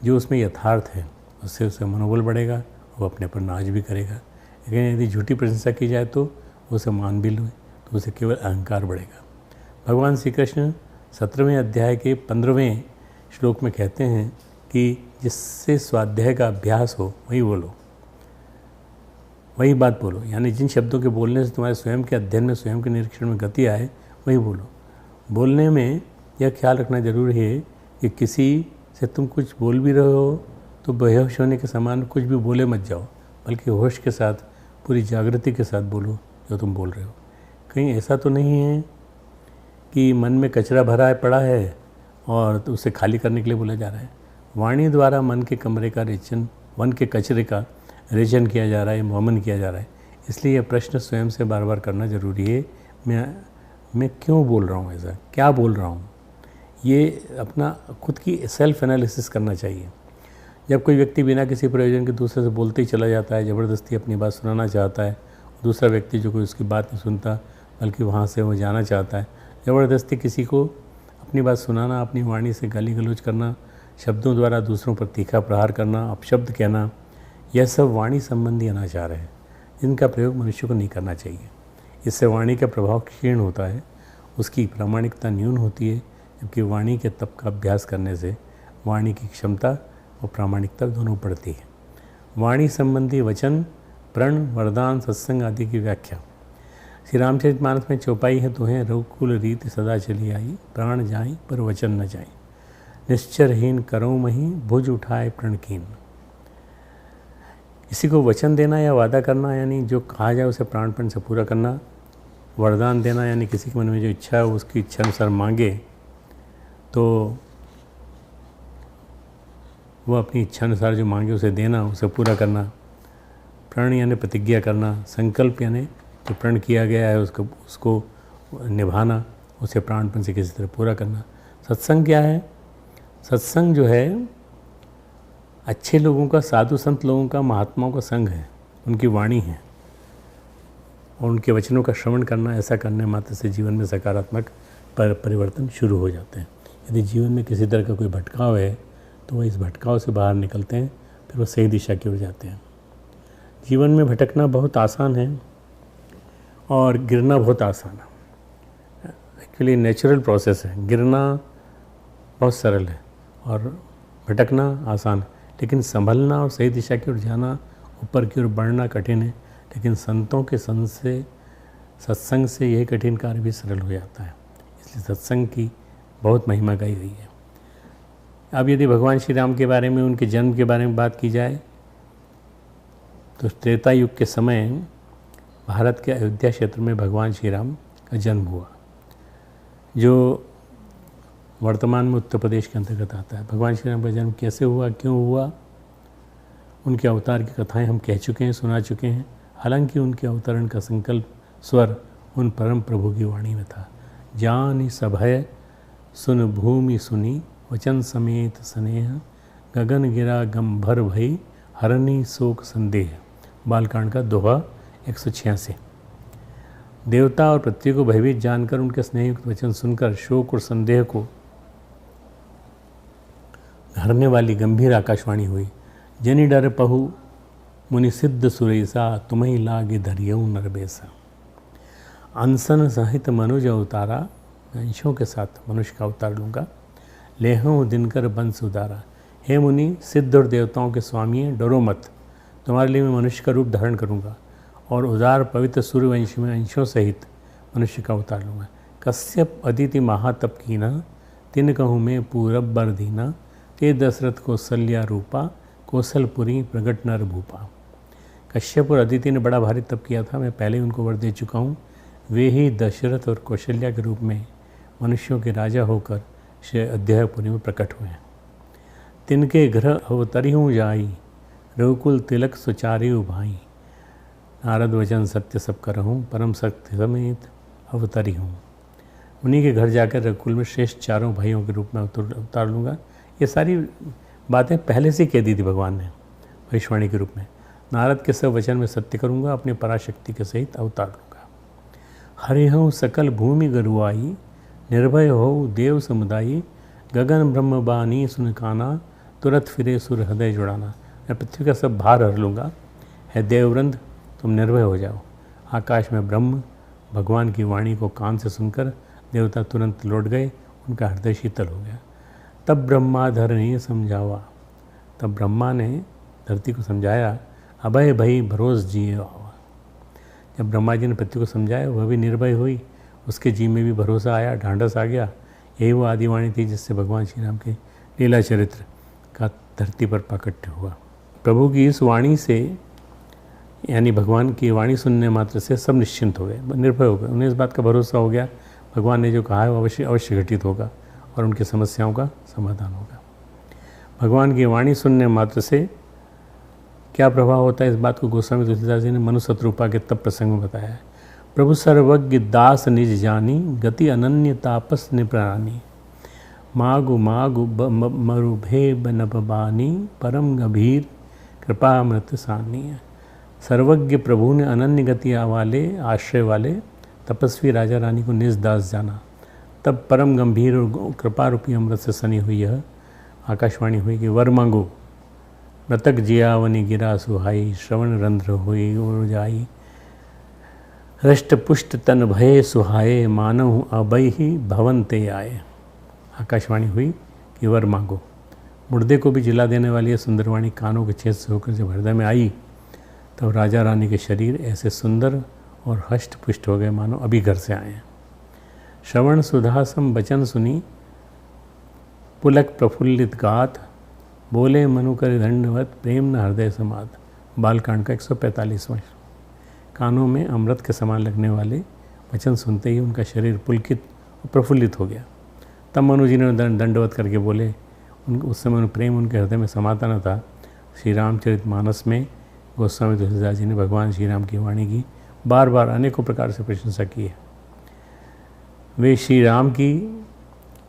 जो उसमें यथार्थ है। उससे उसका मनोबल बढ़ेगा, वो अपने पर नाज भी करेगा। लेकिन यदि झूठी प्रशंसा की जाए तो उसे मान भी लो तो उसे केवल अहंकार बढ़ेगा। भगवान श्री कृष्ण 17वें अध्याय के 15वें श्लोक में कहते हैं कि जिससे स्वाध्याय का अभ्यास हो वही बोलो, वही बात बोलो। यानी जिन शब्दों के बोलने से तुम्हारे स्वयं के अध्ययन में, स्वयं के निरीक्षण में गति आए वही बोलो। बोलने में यह ख्याल रखना जरूरी है कि किसी से तुम कुछ बोल भी रहे हो तो बेहोश होने के समान कुछ भी बोले मत जाओ, बल्कि होश के साथ, पूरी जागृति के साथ बोलो जो तुम बोल रहे हो। कहीं ऐसा तो नहीं है कि मन में कचरा भरा है, पड़ा है और तो उसे खाली करने के लिए बोला जा रहा है। वाणी द्वारा मन के कमरे का रेचन, मन के कचरे का रेचन किया जा रहा है, मोहमन किया जा रहा है। इसलिए यह प्रश्न स्वयं से बार बार करना जरूरी है, मैं क्यों बोल रहा हूँ, ऐसा क्या बोल रहा हूँ। ये अपना खुद की सेल्फ एनालिसिस करना चाहिए। जब कोई व्यक्ति बिना किसी प्रयोजन के दूसरे से बोलते ही चला जाता है, ज़बरदस्ती अपनी बात सुनाना चाहता है, दूसरा व्यक्ति जो कोई उसकी बात नहीं सुनता बल्कि वहाँ से वो जाना चाहता है, ज़बरदस्ती किसी को अपनी बात सुनाना, अपनी वाणी से गाली गलौज करना, शब्दों द्वारा दूसरों पर तीखा प्रहार करना, अपशब्द कहना, यह सब वाणी संबंधी अनाचार है जिनका प्रयोग मनुष्य को नहीं करना चाहिए। इससे वाणी का प्रभाव क्षीण होता है, उसकी प्रामाणिकता न्यून होती है, जबकि वाणी के तप का अभ्यास करने से वाणी की क्षमता और प्रामाणिकता दोनों बढ़ती है। वाणी संबंधी वचन, प्रण, वरदान, सत्संग आदि की व्याख्या। श्री रामचरितमानस में चौपाई है तो है, रघुकुल रीति सदा चली आई, प्राण जाई पर वचन न जाई, निश्चरहीन करो मही, भुज उठाए प्रणकीन। किसी को वचन देना या वादा करना यानी जो कहा जाए उसे प्राणपण से पूरा करना। वरदान देना यानी किसी के मन में जो इच्छा है उसकी इच्छा अनुसार मांगे तो वह अपनी इच्छा अनुसार जो मांगे उसे देना, उसे पूरा करना। प्रण यानी प्रतिज्ञा करना। संकल्प यानी जो प्रण किया गया है उसको निभाना, उसे प्राणपण से किसी तरह पूरा करना। सत्संग क्या है? सत्संग जो है अच्छे लोगों का, साधु संत लोगों का, महात्माओं का संग है, उनकी वाणी है और उनके वचनों का श्रवण करना। ऐसा करने मात्र से जीवन में सकारात्मक परिवर्तन शुरू हो जाते हैं। यदि जीवन में किसी तरह का कोई भटकाव है तो वह इस भटकाव से बाहर निकलते हैं, फिर वो सही दिशा की ओर जाते हैं। जीवन में भटकना बहुत आसान है और गिरना बहुत आसान है। एक्चुअली नेचुरल प्रोसेस है। गिरना बहुत सरल है और भटकना आसान है, लेकिन संभलना और सही दिशा की ओर जाना, ऊपर की ओर बढ़ना कठिन है। लेकिन संतों के संग से, सत्संग से यह कठिन कार्य भी सरल हो जाता है। इसलिए सत्संग की बहुत महिमा गाई गई है। अब यदि भगवान श्री राम के बारे में, उनके जन्म के बारे में बात की जाए तो त्रेता युग के समय भारत के अयोध्या क्षेत्र में भगवान श्री राम का जन्म हुआ, जो वर्तमान में उत्तर प्रदेश के अंतर्गत आता है। भगवान श्री राम का जन्म कैसे हुआ, क्यों हुआ, उनके अवतार की कथाएं हम कह चुके हैं, सुना चुके हैं। हालांकि उनके अवतरण का संकल्प स्वर उन परम प्रभु की वाणी में था। जानि सभय सुन भूमि सुनी, वचन समेत स्नेह, गगन गिरा गंभर भई, हरनी शोक संदेह। बालकांड का दोहा 186। देवता और पृथ्वी को भयभीत जानकर उनके स्नेहयुक्त वचन सुनकर शोक और संदेह को हरने वाली गंभीर आकाशवाणी हुई। जनि डर पहु मुनि सिद्ध सुरेसा, तुम्हें लागे धरियऊ नरबेसा। अनसन सहित मनुज अवतारा, अंशों के साथ मनुष्य का अवतार लूँगा। लेहूँ दिनकर बंस उदारा। हे मुनि, सिद्ध और देवताओं के स्वामी, डरो मत, तुम्हारे लिए मैं मनुष्य का रूप धारण करूँगा और उदार पवित्र सूर्यवंश में अंशों सहित मनुष्य का अवतार लूँगा। कश्यप अदिति महातप कीना, तिन कहूँ में पूरब बर दीना, ते दशरथ कौशल्या रूपा, कौशलपुरी प्रगट नर भूपा। कश्यप और अदिति ने बड़ा भारी तप किया था, मैं पहले उनको वर दे चुका हूँ। वे ही दशरथ और कौशल्या के रूप में मनुष्यों के राजा होकर श्री अयोध्यापुरी में प्रकट हुए हैं। तिनके ग्रह अवतरी हूँ जाई, रघुकुल तिलक सुचारी भाई। नारद वचन सत्य सब करहूँ, परम सत्य समेत अवतरी हूँ। उन्हीं के घर जाकर रघुकुल में श्रेष्ठ चारों भाइयों के रूप में अवतार लूँगा। ये सारी बातें पहले से कह दी थी भगवान ने भविष्यवाणी के रूप में। नारद के सब वचन में सत्य करूँगा, अपने पराशक्ति के सहित अवतार लूँगा। हरि हूँ सकल भूमि गरुआई, निर्भय हो देव समुदायी, गगन ब्रह्म बानी सुन काना, तुरंत फिरे सुर हृदय जुड़ाना। मैं पृथ्वी का सब भार हर लूँगा। है देववृंद, तुम निर्भय हो जाओ। आकाश में ब्रह्म भगवान की वाणी को कान से सुनकर देवता तुरंत लौट गए, उनका हृदय शीतल हो गया। तब ब्रह्मा धरणी समझावा, तब ब्रह्मा ने धरती को समझाया। अभय भई भरोस जिए आवा। जब ब्रह्मा जी ने पृथ्वी को समझाया, वह भी निर्भय हुई, उसके जी में भी भरोसा आया, ढांढस आ गया। यही वो आदिवाणी थी जिससे भगवान श्री राम के लीला चरित्र का धरती पर प्राकट्य हुआ। प्रभु की इस वाणी से, यानी भगवान की वाणी सुनने मात्र से सब निश्चिंत हो गए, निर्भय हो गए। उन्हें इस बात का भरोसा हो गया, भगवान ने जो कहा है वो अवश्य घटित होगा और उनकी समस्याओं का समाधान होगा। भगवान की वाणी सुनने मात्र से क्या प्रभाव होता है, इस बात को गोस्वामी तुलसीदास जी ने मनु शतरूपा के तप प्रसंग में बताया है। प्रभु सर्वज्ञ दास निज जानी, गति अनन्य तापस निप्राणी। मागु मागु मरुभे बनबानी परम गंभीर कृपामृत सानी। सर्वज्ञ प्रभु ने अनन्य गति वाले आश्रय वाले तपस्वी राजा रानी को निज दास जाना। तब परम गंभीर और कृपा रूपी अमृत से सनी हुई यह आकाशवाणी हुई कि वर मांगो। मृतक जियावनी गिरा सुहाई, श्रवण रंध्र हुई उड़ जाई। हृष्ट पुष्ट तन भये सुहाये, मानव अभय ही भवन ते आए। आकाशवाणी हुई कि वर मांगो। मुर्दे को भी जिला देने वाली यह सुंदरवाणी कानों के छेद से होकर जब हृदय में आई, तब राजा रानी के शरीर ऐसे सुंदर और हष्ट पुष्ट हो गए मानो अभी घर से आए हैं। श्रवण सुधासम वचन सुनी, पुलक प्रफुल्लित गात, बोले मनु कर दंडवत, प्रेम न हृदय समात। बालकांड का 145वां। कानों में अमृत के समान लगने वाले वचन सुनते ही उनका शरीर पुलकित और प्रफुल्लित हो गया। तब मनु जी ने दंडवत करके बोले, उस समय प्रेम उनके हृदय में समाता न था। श्री रामचरित मानस में गोस्वामी तुलसीदास जी ने भगवान श्री राम की वाणी की बार बार अनेकों प्रकार से प्रशंसा की है। वे श्री राम की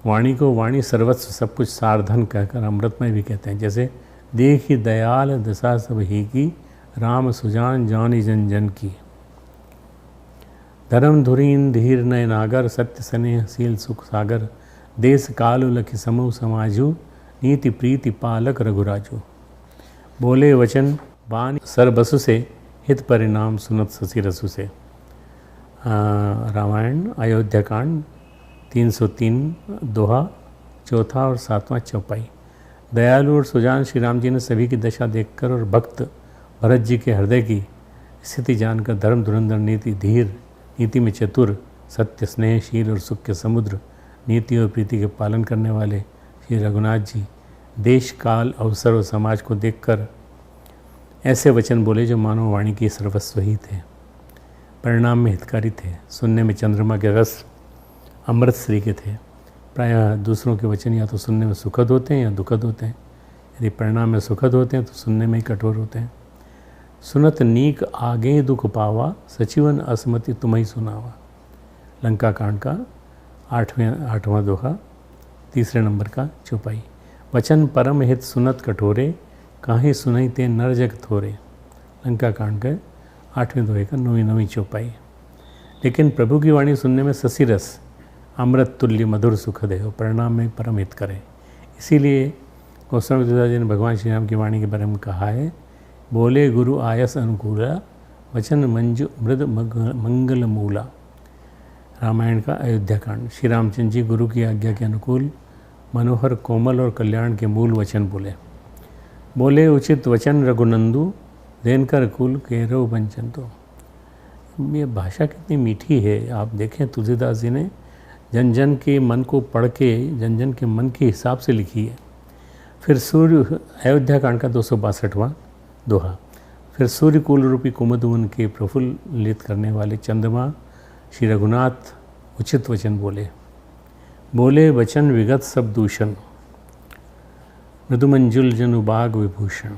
वाणी को वाणी सर्वस्व सब कुछ सारधन कहकर अमृतमय भी कहते हैं। जैसे देखी दयाल दशा सब ही की, राम सुजान जानी जन जन की। धर्म धुरीन धीर नय नागर, सत्य स्नेहशील सुख सागर। देश काल लखि समूह समाजू, नीति प्रीति पालक रघुराजू। बोले वचन बानी सरबसु से, हित परिणाम सुनत शशि रसु से। रामायण अयोध्या कांड 303 दोहा, चौथा और 7वां चौपाई। दयालु और सुजान श्री राम जी ने सभी की दशा देखकर और भक्त भरत जी के हृदय की स्थिति जानकर धर्म धुरंधर, नीति धीर, नीति में चतुर, सत्य स्नेहशील और सुख के समुद्र, नीति और प्रीति के पालन करने वाले श्री रघुनाथ जी देश काल अवसर और समाज को देखकर ऐसे वचन बोले जो मानव वाणी की सर्वस्व ही थे, परिणाम में हितकारी थे, सुनने में चंद्रमा के रस अमृत श्री के थे। प्रायः दूसरों के वचन या तो सुनने में सुखद होते हैं या दुखद होते हैं। यदि परिणाम में सुखद होते हैं तो सुनने में ही कठोर होते हैं। सुनत नीक आगे दुख पावा, सचिवन असमति तुम्हें सुनावा। लंका कांड का 8वां दोहा, 3 नंबर का चौपाई। वचन परम हित सुनत कठोरे, काहे सुनई ते नर जग थोरे। लंका कांड के 8वें दोहे का 9वीं चौपाई। लेकिन प्रभु की वाणी सुनने में शशि रस अमृत तुल्य मधुर सुखद है और परिणाम में परम हित करे। इसीलिए गोस्वामी तुलसीदास जी ने भगवान श्री राम की वाणी के बारे में कहा है, बोले गुरु आयस अनुकूला, वचन मंजु मृद मंगल मूला। रामायण का अयोध्या कांड। श्री रामचंद्र जी गुरु की आज्ञा के अनुकूल मनोहर कोमल और कल्याण के मूल वचन बोले। बोले उचित वचन रघुनंदु, देनकर कुल केरव बंचन। तो ये भाषा कितनी मीठी है। आप देखें तुलसीदास जी ने जन जन के मन को पढ़ के जन जन के मन के हिसाब से लिखी है। फिर सूर्य अयोध्या कांड का 262वां दोहा। फिर सूर्य कुल रूपी कुमुदवन के प्रफुल्लित करने वाले चंद्रमा श्री रघुनाथ उचित वचन बोले। बोले वचन विगत सब दूषण, मृदुमंजुल जनु बाग विभूषण।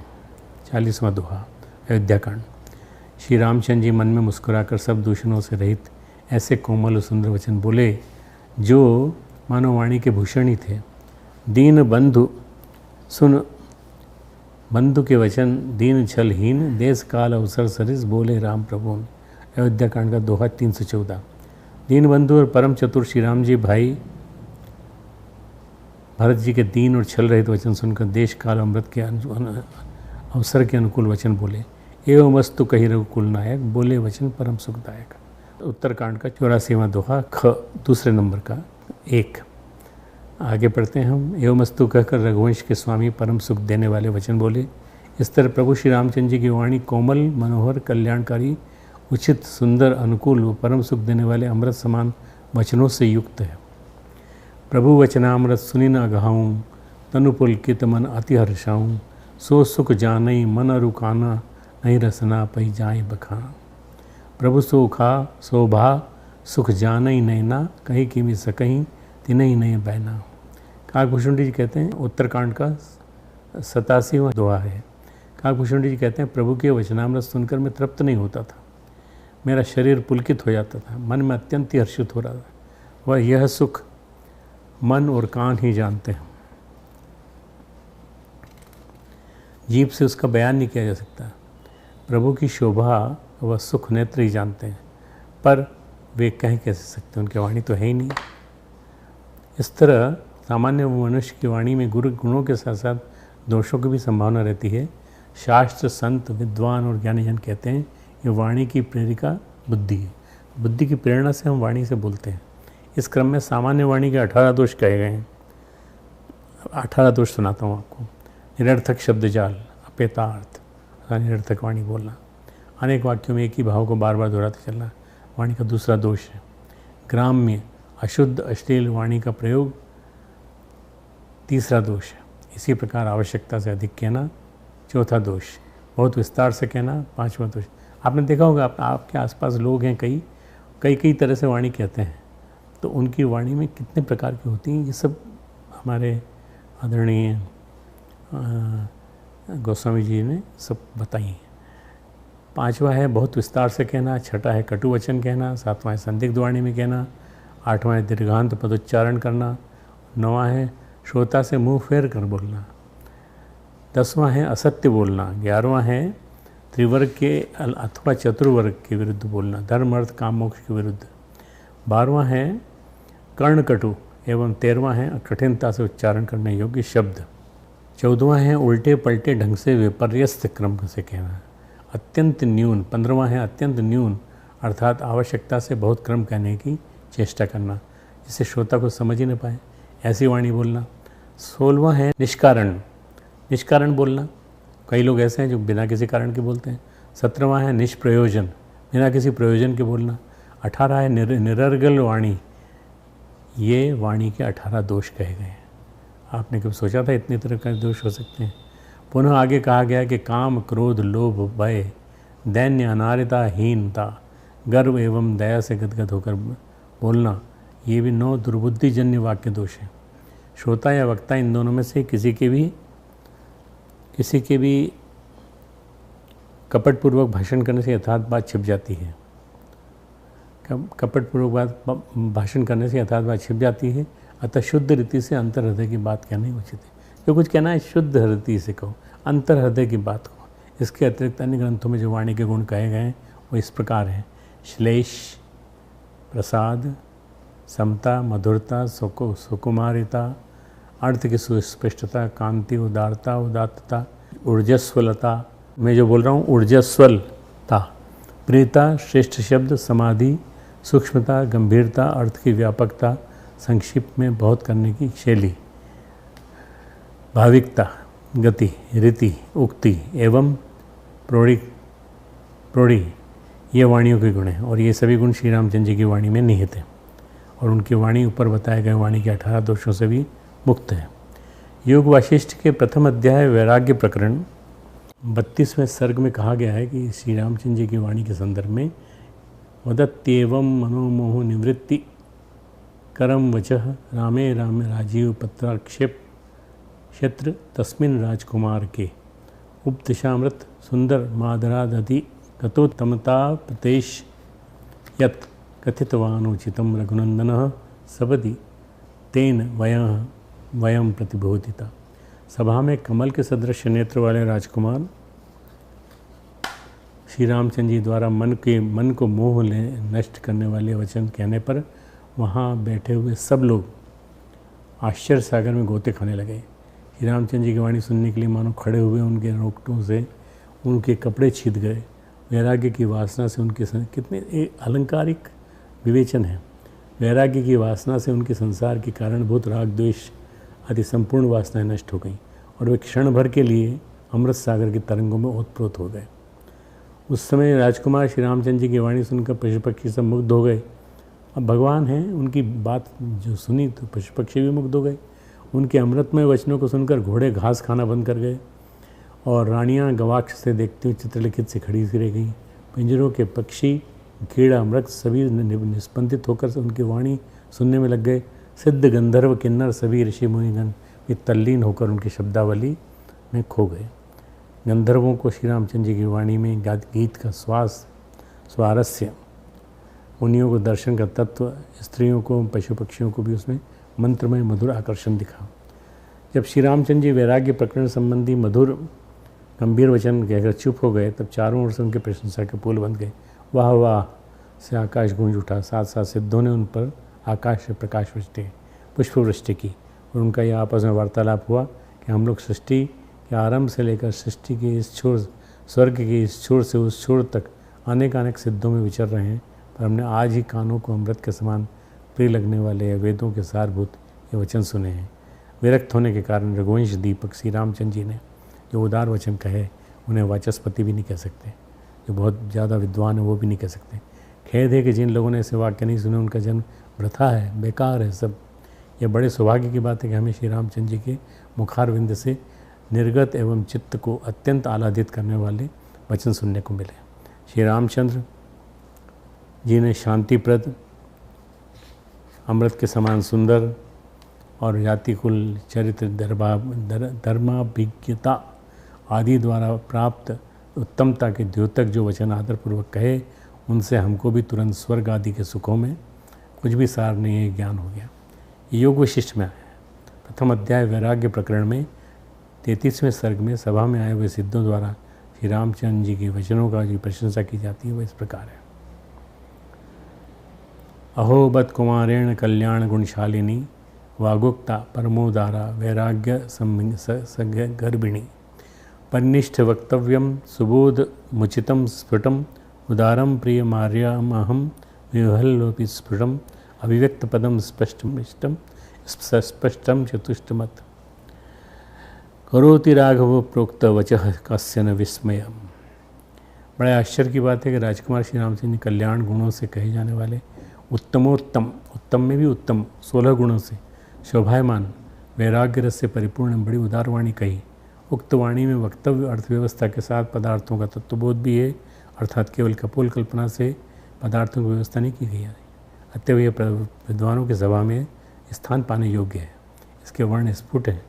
40वां दोहा अयोध्या कांड। श्री रामचंद्र जी मन में मुस्कुराकर सब दूषणों से रहित ऐसे कोमल और सुंदर वचन बोले जो मानव वाणी के भूषण ही थे। दीन बंधु सुन बंधु के वचन, दीन छलहीन, देश काल अवसर सरिस, बोले राम प्रभु। अयोध्या कांड का दोहा 314। दीन बंधु और परम चतुर श्री राम जी भाई भरत जी के दीन और छल रहित वचन सुनकर देश काल अमृत के अवसर के अनुकूल वचन बोले। एवं वस्तु कही रघुकुल नायक, बोले वचन परम सुखदायक। उत्तरकांड का 84वां दोहा, ख 2 नंबर का 1। आगे पढ़ते हैं हम। एवं वस्तु कहकर रघुवंश के स्वामी परम सुख देने वाले वचन बोले। इस तरह प्रभु श्री रामचंद्र जी की वाणी कोमल, मनोहर, कल्याणकारी, उचित, सुंदर, अनुकूल व परम सुख देने वाले अमृत समान वचनों से युक्त है। प्रभु वचनामृत सुनी न अघाऊँ, तनु पुलकित मन अति हर्षाऊँ। सो सुख जानई मन रुकाना, नहीं रसना पही जाए बखाना। प्रभु सोखा शोभा सुख जानई नैना, कहीं किमी सकहीं तिनई नय बैना। काकभूषण जी कहते हैं, उत्तरकांड का 87वां दोहा है। काकभूषण जी कहते हैं, प्रभु के वचनामृत सुनकर मैं तृप्त नहीं होता था, मेरा शरीर पुलकित हो जाता था, मन में अत्यंत ही हर्षित हो रहा था। वह यह सुख मन और कान ही जानते हैं। जीभ से उसका बयान नहीं किया जा सकता। प्रभु की शोभा व सुख नेत्र ही जानते हैं, पर वे कह कैसे सकते, उनकी वाणी तो है ही नहीं। इस तरह सामान्य मनुष्य की वाणी में गुणों के साथ साथ दोषों की भी संभावना रहती है। शास्त्र, संत, विद्वान और ज्ञानीजन कहते हैं ये वाणी की प्रेरिका बुद्धि है। बुद्धि की प्रेरणा से हम वाणी से बोलते हैं। इस क्रम में सामान्य वाणी के 18 दोष कहे गए हैं। 18 दोष सुनाता हूँ आपको। निरर्थक शब्द जाल, अपेतार्थ, निरर्थक वाणी बोलना, अनेक वाक्यों में एक ही भाव को बार बार दोहराते चलना वाणी का दूसरा दोष है। ग्राम्य, अशुद्ध, अश्लील वाणी का प्रयोग तीसरा दोष है। इसी प्रकार आवश्यकता से अधिक कहना चौथा दोष, बहुत विस्तार से कहना पांचवा दोष। आपने देखा होगा आपके आसपास लोग हैं कई तरह से वाणी कहते हैं, तो उनकी वाणी में कितने प्रकार की होती हैं, ये सब हमारे आदरणीय गोस्वामी जी ने सब बताई हैं। पांचवा है बहुत विस्तार से कहना, छठा है कटु वचन कहना, सातवां है संदिग्ध वाणी में कहना, आठवां है दीर्घांत पदोच्चारण करना, नौवां है श्रोता से मुंह फेर कर बोलना, 10वां है असत्य बोलना, 11वां है त्रिवर्ग के अथवा चतुर्वर्ग के विरुद्ध बोलना, धर्म अर्थ काम मोक्ष के विरुद्ध, 12वां है कर्णकटु एवं 13वां है कठिनता से उच्चारण करने योग्य शब्द, 14वां है उल्टे पलटे ढंग से विपर्यस्त क्रम से कहना, अत्यंत न्यून, 15वां है अत्यंत न्यून अर्थात आवश्यकता से बहुत क्रम कहने की चेष्टा करना जिससे श्रोता को समझ ही न पाए, ऐसी वाणी बोलना। 16वां है निष्कारण बोलना, कई लोग ऐसे हैं जो बिना किसी कारण के बोलते हैं। 17वां है निष्प्रयोजन, बिना किसी प्रयोजन के बोलना। 18 है निरर्गल वाणी, ये वाणी के 18 दोष कहे गए हैं। आपने कभी सोचा था इतने तरह के दोष हो सकते हैं? पुनः आगे कहा गया कि काम, क्रोध, लोभ, भय, दैन्य, अनार्यता, हीनता, गर्व एवं दया से गदगद होकर बोलना, ये भी 9 दुर्बुद्धिजन्य वाक्य दोष हैं। श्रोता या वक्ता इन दोनों में से किसी के भी कपटपूर्वक भाषण करने से यथार्थ बात छिप जाती है। कपटपूर्वक भाषण करने से यथार्थ बात छिप जाती है, अतः शुद्ध रीति से अंतर हृदय की बात कहनी उचित है। जो कुछ कहना है शुद्ध रीति से कहो, अंतर हृदय की बात कहो। इसके अतिरिक्त अन्य ग्रंथों में जो वाणी के गुण कहे गए हैं वो इस प्रकार हैं: श्लेष, प्रसाद, समता, मधुरता, सुकुमारिता, अर्थ की सुस्पष्टता, कांति, उदारता, उदात्तता, ऊर्जस्वलता, मैं जो बोल रहा हूँ ऊर्जस्वलता, प्रियता, श्रेष्ठ शब्द, समाधि, सूक्ष्मता, गंभीरता, अर्थ की व्यापकता, संक्षिप्त में बहुत करने की शैली, भाविकता, गति, रीति, उक्ति एवं प्रौढ़ी, ये वाणियों के गुण हैं और ये सभी गुण श्री रामचंद्र जी की वाणी में निहित हैं और उनकी वाणी ऊपर बताए गए वाणी के 18 दोषों से भी मुक्त है। योग वाशिष्ठ के प्रथम अध्याय वैराग्य प्रकरण 32वें सर्ग में कहा गया है कि श्री रामचंद्र जी की वाणी के संदर्भ में वदत्येवं मनोमोह निवृत्ति करम वचः रामे रामे राजीव पत्राक्षेप क्षेत्र तस्मिन् राजकुमार के उपदिशामृत सुंदर मादरादधि कतोत्तमता प्रतेश यत् कथितवानुचितं रघुनंदनः सबदि तेन वयम प्रतिबोधिता। सभा में कमल के सदृश नेत्र वाले राजकुमार श्री रामचंद्र जी द्वारा मन को मोह ले नष्ट करने वाले वचन कहने पर वहाँ बैठे हुए सब लोग आश्चर्य सागर में गोते खाने लगे। श्री रामचंद्र जी की वाणी सुनने के लिए मानो खड़े हुए उनके रोकटों से उनके कपड़े छिद गए। वैराग्य की वासना से उनके कितने एक अलंकारिक विवेचन है। वैराग्य की वासना से उनके संसार के कारणभूत राग द्वेष आदि संपूर्ण वासनाएं नष्ट हो गईं और वे क्षण भर के लिए अमृत सागर की तरंगों में ओतप्रोत हो गए। उस समय राजकुमार श्री रामचंद्र जी की वाणी सुनकर पशु पक्षी सब मुग्ध हो गए। अब भगवान हैं, उनकी बात जो सुनी तो पशु पक्षी भी मुग्ध हो गए। उनके अमृतमय वचनों को सुनकर घोड़े घास खाना बंद कर गए और रानियां गवाक्ष से देखते हुए चित्रलिखित से खड़ी सी रह गई। पिंजरों के पक्षी, कीड़ा, मृग सभी निस्पंदित होकर उनकी वाणी सुनने में लग गए। सिद्ध, गंधर्व, किन्नर सभी ऋषि मुनिगण भी तल्लीन होकर उनकी शब्दावली में खो गए। गंधर्वों को श्री रामचंद्र जी की वाणी में गीत का स्वारस्य, मुनियों को दर्शन का तत्व, स्त्रियों को, पशु पक्षियों को भी उसमें मंत्र में मधुर आकर्षण दिखा। जब श्री रामचंद्र जी वैराग्य प्रकरण संबंधी मधुर गंभीर वचन कहकर चुप हो गए, तब चारों ओर से उनके प्रशंसा के पुल बन गए। वाह वाह से आकाश गूंज उठा। साथ साथ सिद्धों ने उन पर आकाश से प्रकाश वृष्टि, पुष्प वृष्टि की और उनका यह आपस में वार्तालाप हुआ कि हम लोग सृष्टि के आरंभ से लेकर सृष्टि के इस छोर, स्वर्ग के इस छोर से उस छोर तक अनेक सिद्धों में विचर रहे हैं, पर हमने आज ही कानों को अमृत के समान प्रिय लगने वाले वेदों के सारभूत ये वचन सुने हैं। विरक्त होने के कारण रघुवंश दीपक श्री रामचंद्र जी ने जो उदार वचन कहे उन्हें वाचस्पति भी नहीं कह सकते, जो बहुत ज़्यादा विद्वान है वो भी नहीं कह सकते। खेद है कि जिन लोगों ने ऐसे वाक्य नहीं सुने उनका जन्म वृथा है, बेकार है सब। यह बड़े सौभाग्य की बात है कि हमें श्री रामचंद्र जी के मुखारविंद से निर्गत एवं चित्त को अत्यंत आह्लादित करने वाले वचन सुनने को मिले। श्री रामचंद्र जी ने शांतिप्रद, अमृत के समान सुंदर और जाति कुल चरित्र धर्माभिज्ञता आदि द्वारा प्राप्त उत्तमता के द्योतक जो वचन आदरपूर्वक कहे, उनसे हमको भी तुरंत स्वर्ग आदि के सुखों में कुछ भी सार नहीं ज्ञान हो गया। योग वशिष्ठ में आया है। प्रथम अध्याय वैराग्य प्रकरण में 33वें सर्ग में सभा में आए हुए सिद्धों द्वारा श्री रामचंद्र जी के वचनों का जो प्रशंसा की जाती है वह इस प्रकार है। अहो बत कुमारेण कल्याण गुणशालिनी वागुक्ता परमोदारा वैराग्य गर्भिणी परिनिष्ठ वक्तव्यम सुबोध मुचितम स्फुटम उदारम प्रिय मार्यामहम विहल्लोपि स्फुटम अभिव्यक्त पदम स्पष्टम चतुष्टमत करोति राघव प्रोक्त वचः कस्य न विस्मयम। बड़े आश्चर्य की बात है कि राजकुमार श्री रामचंद्र जी कल्याण गुणों से कहे जाने वाले उत्तमोत्तम, उत्तम में भी उत्तम 16 गुणों से शोभायमान वैराग्य रस से परिपूर्ण बड़ी उदार वाणी कही। उक्त वाणी में वक्तव्य अर्थव्यवस्था के साथ पदार्थों का तत्वबोध भी है, अर्थात केवल कपोल कल्पना से पदार्थों की व्यवस्था नहीं की गई है। अतएव यह विद्वानों की सभा में स्थान पाने योग्य है। इसके वर्ण स्फुट है,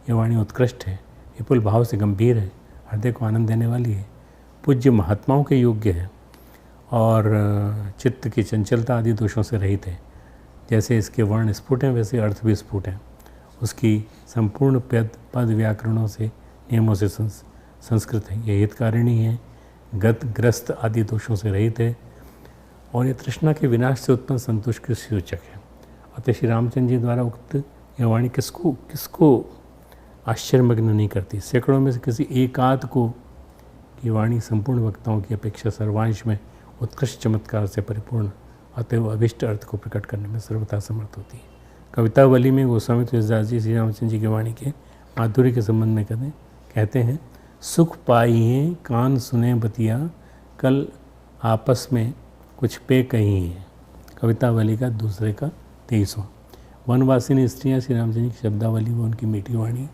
यह वाणी उत्कृष्ट है, विपुल भाव से गंभीर है, हृदय को आनंद देने वाली है, पूज्य महात्माओं के योग्य है और चित्त की चंचलता आदि दोषों से रहित है। जैसे इसके वर्ण स्फुट हैं वैसे अर्थ भी स्फुट हैं। उसकी संपूर्ण पद व्याकरणों से नियमों से संस्कृत है। यह हितकारिणी है, गत ग्रस्त आदि दोषों से रहित है और ये तृष्णा के विनाश से उत्पन्न संतोष के सूचक है। अतः श्री रामचंद्र जी द्वारा उक्त यह वाणी किसको आश्चर्यमग्न नहीं करती। सैकड़ों में से किसी एकाध को की वाणी संपूर्ण वक्ताओं की अपेक्षा सर्वांश में उत्कृष्ट चमत्कार से परिपूर्ण, अतएव अभिष्ट अर्थ को प्रकट करने में सर्वथा समर्थ होती है। कवितावली में गोस्वामी तुलसीदास जी श्री रामचंद्र जी की वाणी के माधुर्य के संबंध में कहते हैं, सुख पाइए कान सुने बतिया कल आपस में कुछ पे कही है। कवितावली का दूसरे का 23वां। वनवासिनी स्त्रियाँ श्री रामचंद्र जी की शब्दावली व उनकी मीठी वाणी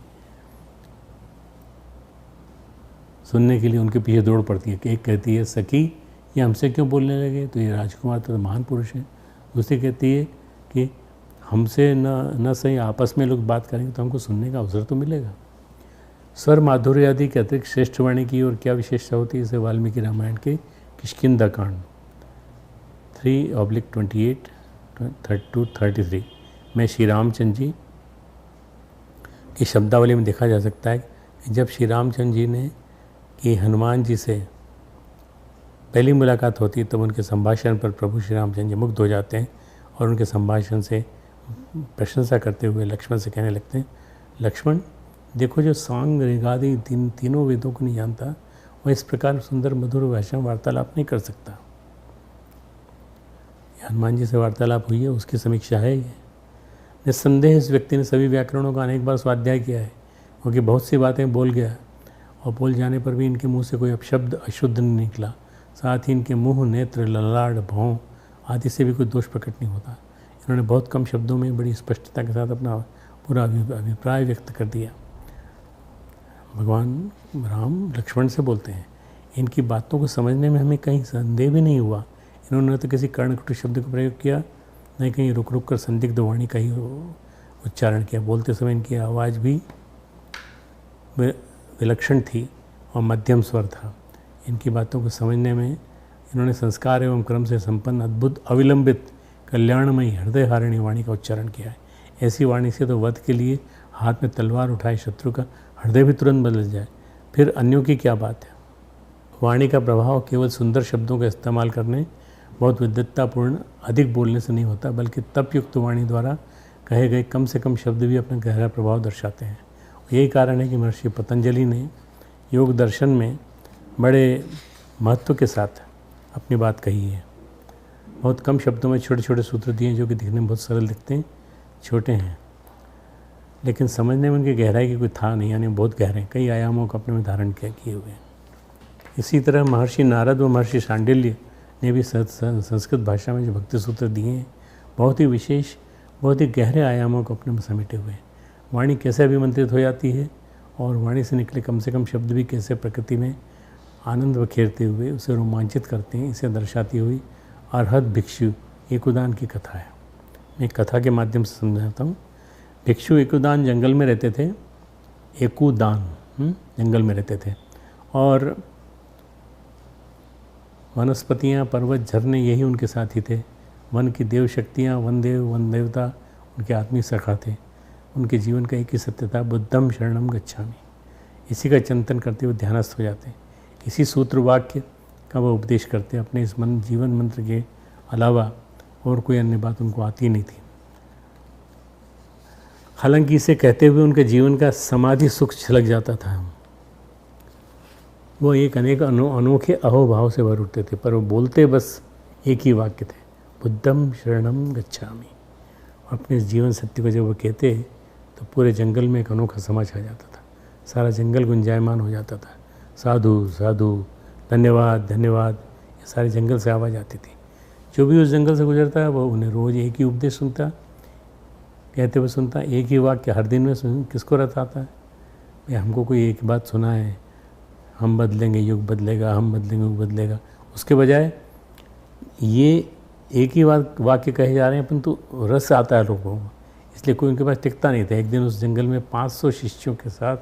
सुनने के लिए उनके पीछे दौड़ पड़ती है। एक कहती है, सखी ये हमसे क्यों बोलने लगे, तो ये राजकुमार तो महान पुरुष है। दूसरी कहती है कि हमसे न सही आपस में लोग बात करेंगे तो हमको सुनने का अवसर तो मिलेगा। स्वर माधुर्य आदि के अतिरिक्त श्रेष्ठ वाणी की और क्या विशेषता होती है, इसे वाल्मीकि रामायण के किष्किंधा कांड 3/28-33 में श्री रामचंद्र जी की शब्दावली में देखा जा सकता है कि जब श्री रामचंद्र जी ने कि हनुमान जी से पहली मुलाकात होती है तब उनके संभाषण पर प्रभु श्री रामचंद्र जी मुग्ध हो जाते हैं और उनके संभाषण से प्रशंसा करते हुए लक्ष्मण से कहने लगते हैं, लक्ष्मण देखो जो सांग ऋगादि तीनों वेदों को नहीं जानता वह इस प्रकार सुंदर मधुर भाषा में वार्तालाप नहीं कर सकता। हनुमान जी से वार्तालाप हुई है, उसकी समीक्षा है ये। निस्संदेह इस व्यक्ति ने सभी व्याकरणों का अनेक बार स्वाध्याय किया है, क्योंकि बहुत सी बातें बोल गया और बोल जाने पर भी इनके मुंह से कोई अपशब्द अशुद्ध नहीं निकला। साथ ही इनके मुंह, नेत्र, ललाट, भौं आदि से भी कोई दोष प्रकट नहीं होता। इन्होंने बहुत कम शब्दों में बड़ी स्पष्टता के साथ अपना पूरा अभिप्राय व्यक्त कर दिया। भगवान राम लक्ष्मण से बोलते हैं, इनकी बातों को समझने में हमें कहीं संदेह भी नहीं हुआ। इन्होंने न तो किसी कर्णकुटी शब्द का प्रयोग किया, न कहीं रुक रुक कर संदिग्ध वाणी का ही उच्चारण किया। बोलते समय इनकी आवाज़ भी विलक्षण थी और मध्यम स्वर था। इनकी बातों को समझने में इन्होंने संस्कार एवं क्रम से संपन्न अद्भुत अविलंबित कल्याणमयी हृदय हारिणी वाणी का उच्चारण किया है। ऐसी वाणी से तो वध के लिए हाथ में तलवार उठाए शत्रु का हृदय भी तुरंत बदल जाए, फिर अन्यों की क्या बात है। वाणी का प्रभाव केवल सुंदर शब्दों का इस्तेमाल करने, बहुत विद्वत्तापूर्ण अधिक बोलने से नहीं होता, बल्कि तपयुक्त वाणी द्वारा कहे गए कम से कम शब्द भी अपना गहरा प्रभाव दर्शाते हैं। यही कारण है कि महर्षि पतंजलि ने योग दर्शन में बड़े महत्व के साथ अपनी बात कही है। बहुत कम शब्दों में छोटे छोटे सूत्र दिए जो कि दिखने में बहुत सरल दिखते हैं, छोटे हैं, लेकिन समझने में उनकी गहराई की कोई था नहीं, यानी बहुत गहरे, कई आयामों को अपने में धारण किए हुए हैं। इसी तरह महर्षि नारद व महर्षि शांडिल्य ने भी संस्कृत भाषा में जो भक्ति सूत्र दिए हैं, बहुत ही विशेष, बहुत ही गहरे आयामों को अपने में समेटे हुए हैं। वाणी कैसे अभिमंत्रित हो जाती है और वाणी से निकले कम से कम शब्द भी कैसे प्रकृति में आनंद बखेरते हुए उसे रोमांचित करते हैं, इसे दर्शाती हुई अरहत भिक्षु एकुदान की कथा है। मैं कथा के माध्यम से समझाता हूँ। भिक्षु एकुदान जंगल में रहते थे, एकुदान जंगल में रहते थे, और वनस्पतियाँ, पर्वत, झरने यही उनके साथी थे। वन की देव शक्तियाँ, वन देव, वन देवता उनके आत्मीय सखा थे। उनके जीवन का एक ही सत्य था, बुद्धम शरणम गच्छामि। इसी का चिंतन करते हुए ध्यानस्थ हो जाते। इसी सूत्र वाक्य का वह उपदेश करते। अपने इस जीवन मंत्र के अलावा और कोई अन्य बात उनको आती नहीं थी। हालांकि इसे कहते हुए उनके जीवन का समाधि सुख छलक जाता था। वो एक अनेक अनोखे अहोभाव से भर उठते थे, पर वो बोलते बस एक ही वाक्य थे, बुद्धम शरणम गच्छामि। अपने इस जीवन सत्य को जब वो कहते तो पूरे जंगल में एक अनोखा समा छा जाता था। सारा जंगल गुंजायमान हो जाता था। साधु साधु, धन्यवाद धन्यवाद, ये सारे जंगल से आवाज़ आती थी। जो भी उस जंगल से गुजरता है वो उन्हें रोज़ एक ही उपदेश सुनता, कहते हुए सुनता, एक ही वाक्य हर दिन में किसको रताता है। भाई हमको कोई एक बात सुना है, हम बदलेंगे युग बदलेगा, हम बदलेंगे युग बदलेगा, उसके बजाय ये एक ही वाक्य कहे जा रहे हैं, परंतु रस आता है लोगों को, इसलिए कोई उनके पास टिकता नहीं था। एक दिन उस जंगल में 500 शिष्यों के साथ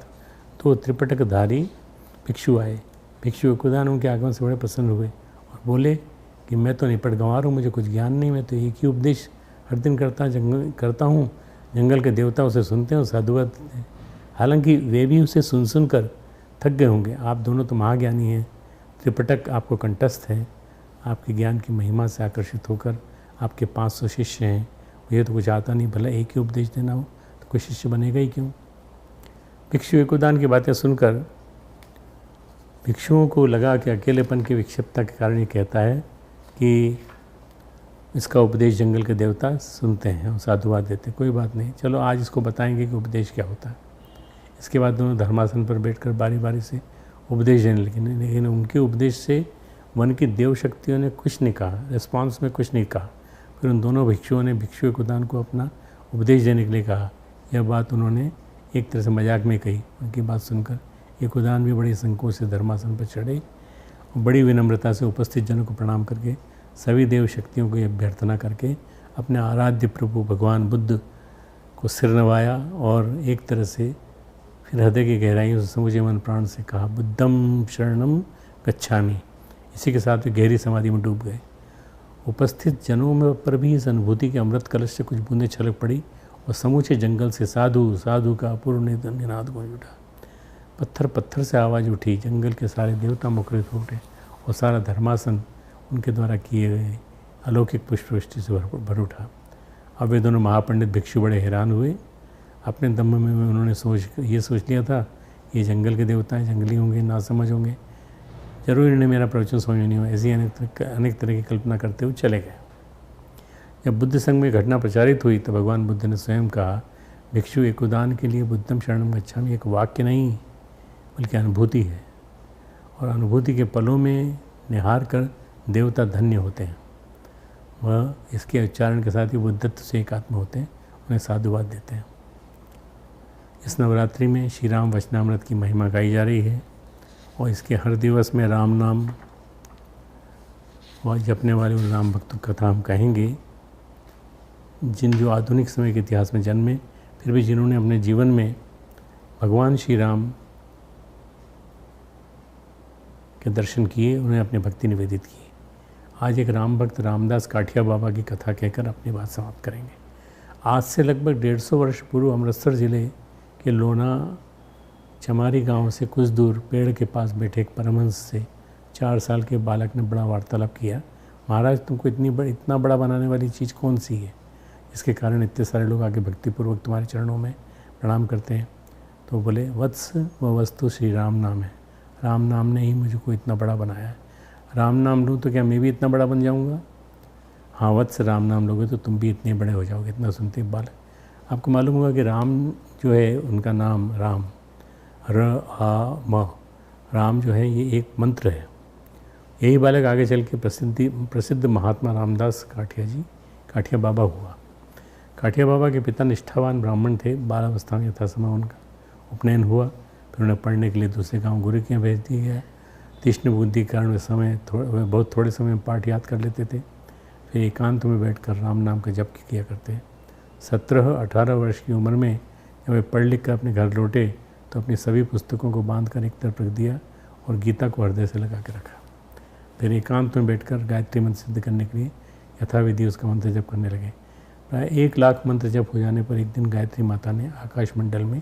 2 त्रिपिटकधारी भिक्षु आए। भिक्षु एकुदान उनके आगमन से बड़े प्रसन्न हुए और बोले कि मैं तो निपट गंवार हूँ, मुझे कुछ ज्ञान नहीं, मैं तो एक ही उपदेश हर दिन करता हूँ। जंगल के देवता उसे सुनते हैं और साधुवाद देते हैं। हालांकि वे भी उसे सुन सुन कर थक गए होंगे। आप दोनों तो महाज्ञानी हैं, त्रिपिटक आपको कंठस्थ है, आपके ज्ञान की महिमा से आकर्षित होकर आपके 500 शिष्य हैं, ये तो कुछ आता नहीं, भला एक ही उपदेश देना हो तो कोई शिष्य बनेगा ही क्यों। भिक्षु एकुदान की बातें सुनकर भिक्षुओं को लगा कि अकेलेपन की विक्षिप्तता के कारण ये कहता है कि इसका उपदेश जंगल के देवता सुनते हैं और साधुवाद देते हैं। कोई बात नहीं, चलो आज इसको बताएंगे कि उपदेश क्या होता है। इसके बाद दोनों धर्मासन पर बैठकर बारी बारी से उपदेश देने लगे, लेकिन उनके उपदेश से वन की देव शक्तियों ने कुछ नहीं कहा, रिस्पॉन्स में कुछ नहीं कहा। फिर उन दोनों भिक्षुओं ने भिक्षु एकुदान को अपना उपदेश देने के लिए कहा। यह बात उन्होंने एक तरह से मजाक में कही। उनकी बात सुनकर एकुदान भी बड़े संकोच से धर्मासन पर चढ़े और बड़ी विनम्रता से उपस्थित जनों को प्रणाम करके सभी देव शक्तियों को अभ्यर्थना करके अपने आराध्य प्रभु भगवान बुद्ध को सिर नवाया और एक तरह से फिर हृदय की गहराइयों से समूचे मन प्राण से कहा, बुद्धम शरणम गच्छामि। इसी के साथ वे गहरी समाधि में डूब गए। उपस्थित जनों में पर भी इस अनुभूति के अमृत कलश से कुछ बूंदें छलक पड़ी और समूचे जंगल से साधु साधु का अपूर्व निनाद गूंज उठा। पत्थर पत्थर से आवाज़ उठी, जंगल के सारे देवता मुखरित हो उठे और सारा धर्मासन उनके द्वारा किए गए अलौकिक पुष्पवृष्टि से भर उठा। अब वे दोनों महापंडित भिक्षु बड़े हैरान हुए। अपने दम में उन्होंने ये सोच लिया था ये जंगल के देवता हैं, जंगली होंगे, नासमझ होंगे, जरूर इन्हें मेरा प्रवचन समझ नहीं हुआ। ऐसी अनेक तरह की कल्पना करते हुए चले गए। जब बुद्ध संघ में घटना प्रचारित हुई तो भगवान बुद्ध ने स्वयं कहा, भिक्षु एकुदान के लिए बुद्धम शरणम गच्छामि एक वाक्य नहीं बल्कि अनुभूति है, और अनुभूति के पलों में निहार कर देवता धन्य होते हैं। वह इसके उच्चारण के साथ ही बुद्धत्व से एकात्म होते हैं, उन्हें साधुवाद देते हैं। इस नवरात्रि में श्री राम वचनामृत की महिमा गाई जा रही है और इसके हर दिवस में राम नाम व जपने वाले उन राम भक्तों की कथा हम कहेंगे जो आधुनिक समय के इतिहास में जन्मे, फिर भी जिन्होंने अपने जीवन में भगवान श्री राम के दर्शन किए, उन्हें अपनी भक्ति निवेदित की। आज एक राम भक्त रामदास काठिया बाबा की कथा कहकर अपनी बात समाप्त करेंगे। आज से लगभग 150 वर्ष पूर्व अमृतसर ज़िले के लोना चमारी गांव से कुछ दूर पेड़ के पास बैठे एक परमहंस से 4 साल के बालक ने बड़ा वार्तालाप किया। महाराज, तुमको इतना बड़ा बनाने वाली चीज़ कौन सी है, इसके कारण इतने सारे लोग आगे भक्तिपूर्वक तुम्हारे चरणों में प्रणाम करते हैं? तो बोले, वत्स व वस्तु श्री राम नाम है। राम नाम ने ही मुझको इतना बड़ा बनाया है। राम नाम लूँ तो क्या मैं भी इतना बड़ा बन जाऊँगा? हाँ वत्स, राम नाम लोगे तो तुम भी इतने बड़े हो जाओगे। इतना सुनते बालक, आपको मालूम होगा कि राम जो है उनका नाम राम राम जो है ये एक मंत्र है। यही बालक आगे चल के प्रसिद्ध महात्मा रामदास काठिया बाबा हुआ। काठिया बाबा के पिता निष्ठावान ब्राह्मण थे। बालावस्था में यथासमय उनका उपनयन हुआ। फिर उन्हें पढ़ने के लिए दूसरे गांव गुरु के यहाँ भेज दिया गया। तीक्ष्ण बुद्धि के कारण वे बहुत थोड़े समय में पाठ याद कर लेते थे। फिर एकांत में बैठकर राम नाम का जप किया करते। 17-18 वर्ष की उम्र में जब वे पढ़ लिख कर अपने घर लौटे तो अपनी सभी पुस्तकों को बांध कर एक तरफ रख दिया और गीता को हृदय से लगा के रखा। फिर एकांत में बैठकर गायत्री मंत्र सिद्ध करने के लिए यथाविधि उसका मंत्र जप करने लगे। प्राय 1 लाख मंत्र जप हो जाने पर एक दिन गायत्री माता ने आकाश मंडल में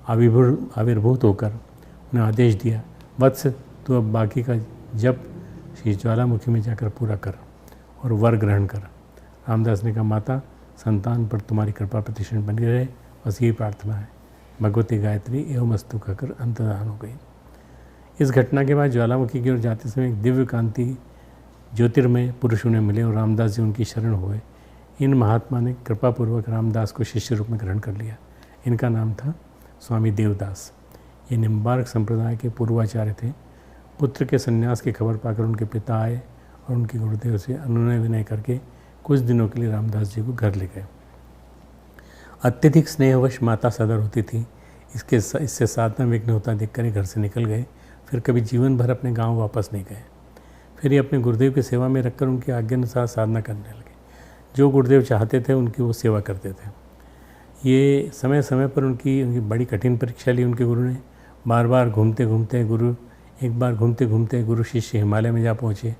आविर्भूत होकर उन्हें आदेश दिया, वत्स तू अब बाकी का जप श्री ज्वालामुखी में जाकर पूरा कर और वर ग्रहण कर। रामदास ने कहा, माता, संतान पर तुम्हारी कृपा प्रतिष्ठित बनी रहे, बस यही प्रार्थना है। भगवती गायत्री एवं अस्तु कहकर अंतर्धान हो गई। इस घटना के बाद ज्वालामुखी की ओर जाते समय एक दिव्य कांति ज्योतिर्मय पुरुष उन्हें मिले और रामदास जी उनकी शरण हुए। इन महात्मा ने कृपापूर्वक रामदास को शिष्य रूप में ग्रहण कर लिया। इनका नाम था स्वामी देवदास। ये निम्बार्क संप्रदाय के पूर्वाचार्य थे। पुत्र के संन्यास की खबर पाकर उनके पिता आए और उनके गुरुदेव से अनुनय विनय करके कुछ दिनों के लिए रामदास जी को घर ले गए। अत्यधिक स्नेहवश माता सदर होती थी। इससे साधना विघ्न होता देखकर ही घर से निकल गए। फिर कभी जीवन भर अपने गांव वापस नहीं गए। फिर ये अपने गुरुदेव की सेवा में रखकर उनकी आज्ञानुसार साधना करने लगे। जो गुरुदेव चाहते थे उनकी वो सेवा करते थे। ये समय समय पर उनकी बड़ी कठिन परीक्षा ली उनके गुरु ने। बार बार घूमते घूमते गुरु शिष्य हिमालय में जा पहुँचे।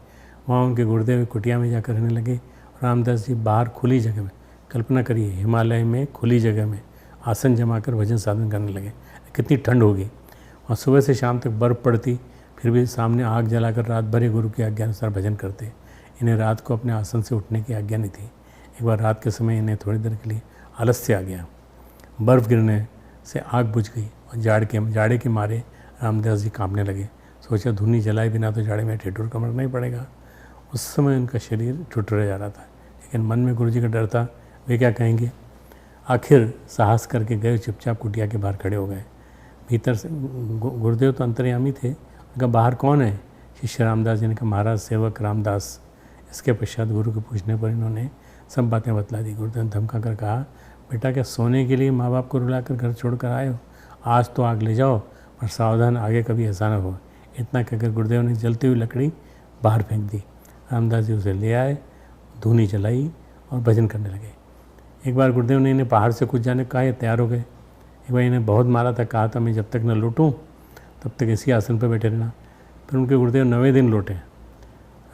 वहाँ उनके गुरुदेव कुटिया में जाकर रहने लगे। रामदास जी बाहर खुली जगह में, कल्पना करिए हिमालय में खुली जगह में आसन जमाकर भजन साधन करने लगे। कितनी ठंड होगी और सुबह से शाम तक बर्फ़ पड़ती, फिर भी सामने आग जलाकर रात भर गुरु की आज्ञा अनुसार भजन करते। इन्हें रात को अपने आसन से उठने की आज्ञा नहीं थी। एक बार रात के समय इन्हें थोड़ी देर के लिए आलस्य आ गया। बर्फ़ गिरने से आग बुझ गई और जाड़े के मारे रामदास जी कांपने लगे। सोचा धुनी जलाए बिना तो जाड़े में ठिठुर कर मरना ही पड़ेगा। उस समय उनका शरीर ठिठुरा जा रहा था, लेकिन मन में गुरु जी का डर था, वे क्या कहेंगे। आखिर साहस करके गए, चुपचाप कुटिया के बाहर खड़े हो गए। भीतर से गुरुदेव तो अंतर्यामी थे। उनका बाहर कौन है? शिष्य रामदास जी ने कहा, महाराज सेवक रामदास। इसके पश्चात गुरु के पूछने पर इन्होंने सब बातें बतला दी। गुरुदेव ने धमका कर कहा, बेटा क्या सोने के लिए माँ बाप को रुलाकर घर छोड़कर आए हो? आज तो आग ले जाओ, पर सावधान आगे कभी ऐसा न हो। इतना कहकर गुरुदेव ने जलती हुई लकड़ी बाहर फेंक दी। रामदास जी उसे ले आए, धूनी जलाई और भजन करने लगे। एक बार गुरुदेव ने इन्हें पहाड़ से कुछ जाने कहा, ये तैयार हो गए। एक बार इन्हें बहुत मारा था, कहा था मैं जब तक न लौटूं तब तक इसी आसन पर बैठे रहना। फिर उनके गुरुदेव 9वें दिन लौटे।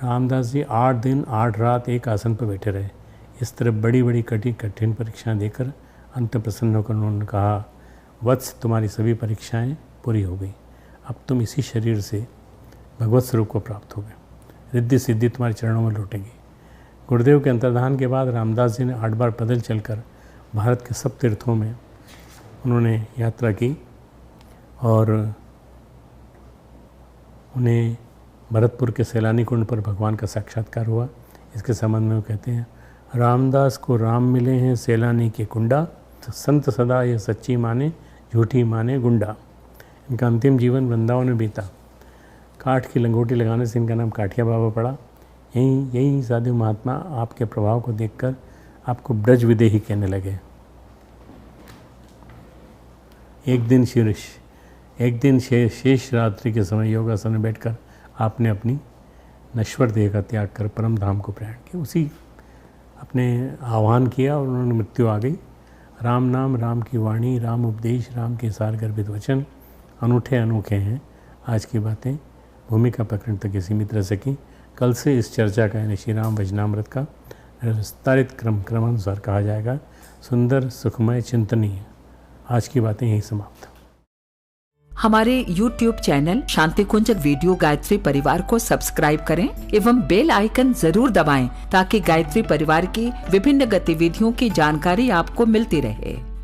रामदास जी 8 दिन 8 रात एक आसन पर बैठे रहे। इस तरह बड़ी बड़ी कठिन परीक्षाएं देकर अंत प्रसन्न होकर उन्होंने कहा, वत्स तुम्हारी सभी परीक्षाएं पूरी हो गई। अब तुम इसी शरीर से भगवत स्वरूप को प्राप्त हो गए। रिद्धि सिद्धि तुम्हारे चरणों में लौटेगी। गुरुदेव के अंतर्धान के बाद रामदास जी ने 8 बार पैदल चलकर भारत के सब तीर्थों में उन्होंने यात्रा की और उन्हें भरतपुर के सैलानी कुंड पर भगवान का साक्षात्कार हुआ। इसके संबंध में वो कहते हैं, रामदास को राम मिले हैं सैलानी के कुंडा, संत सदा ये सच्ची माने झूठी माने गुंडा। इनका अंतिम जीवन वृंदावन में बीता। काठ की लंगोटी लगाने से इनका नाम काठिया बाबा पड़ा। यही साधु महात्मा आपके प्रभाव को देखकर आपको ब्रज विदेही कहने लगे। एक दिन शेष रात्रि के समय योगासन में बैठकर आपने अपनी नश्वर देह का त्याग कर परम धाम को प्रयाण किया। उसी अपने आह्वान किया और उन्होंने मृत्यु आ गई। राम नाम, राम की वाणी, राम उपदेश, राम के सार गर्भित वचन अनूठे अनोखे हैं। आज की बातें भूमिका प्रकरण तक सीमित रह सकी। कल से इस चर्चा का यानी श्री राम वचनामृत का विस्तारित क्रमानुसार कहा जाएगा। सुंदर, सुखमय, चिंतनीय। आज की बातें यहीं समाप्त। हमारे YouTube चैनल शांति कुंज वीडियो गायत्री परिवार को सब्सक्राइब करें एवं बेल आइकन जरूर दबाएं ताकि गायत्री परिवार की विभिन्न गतिविधियों की जानकारी आपको मिलती रहे।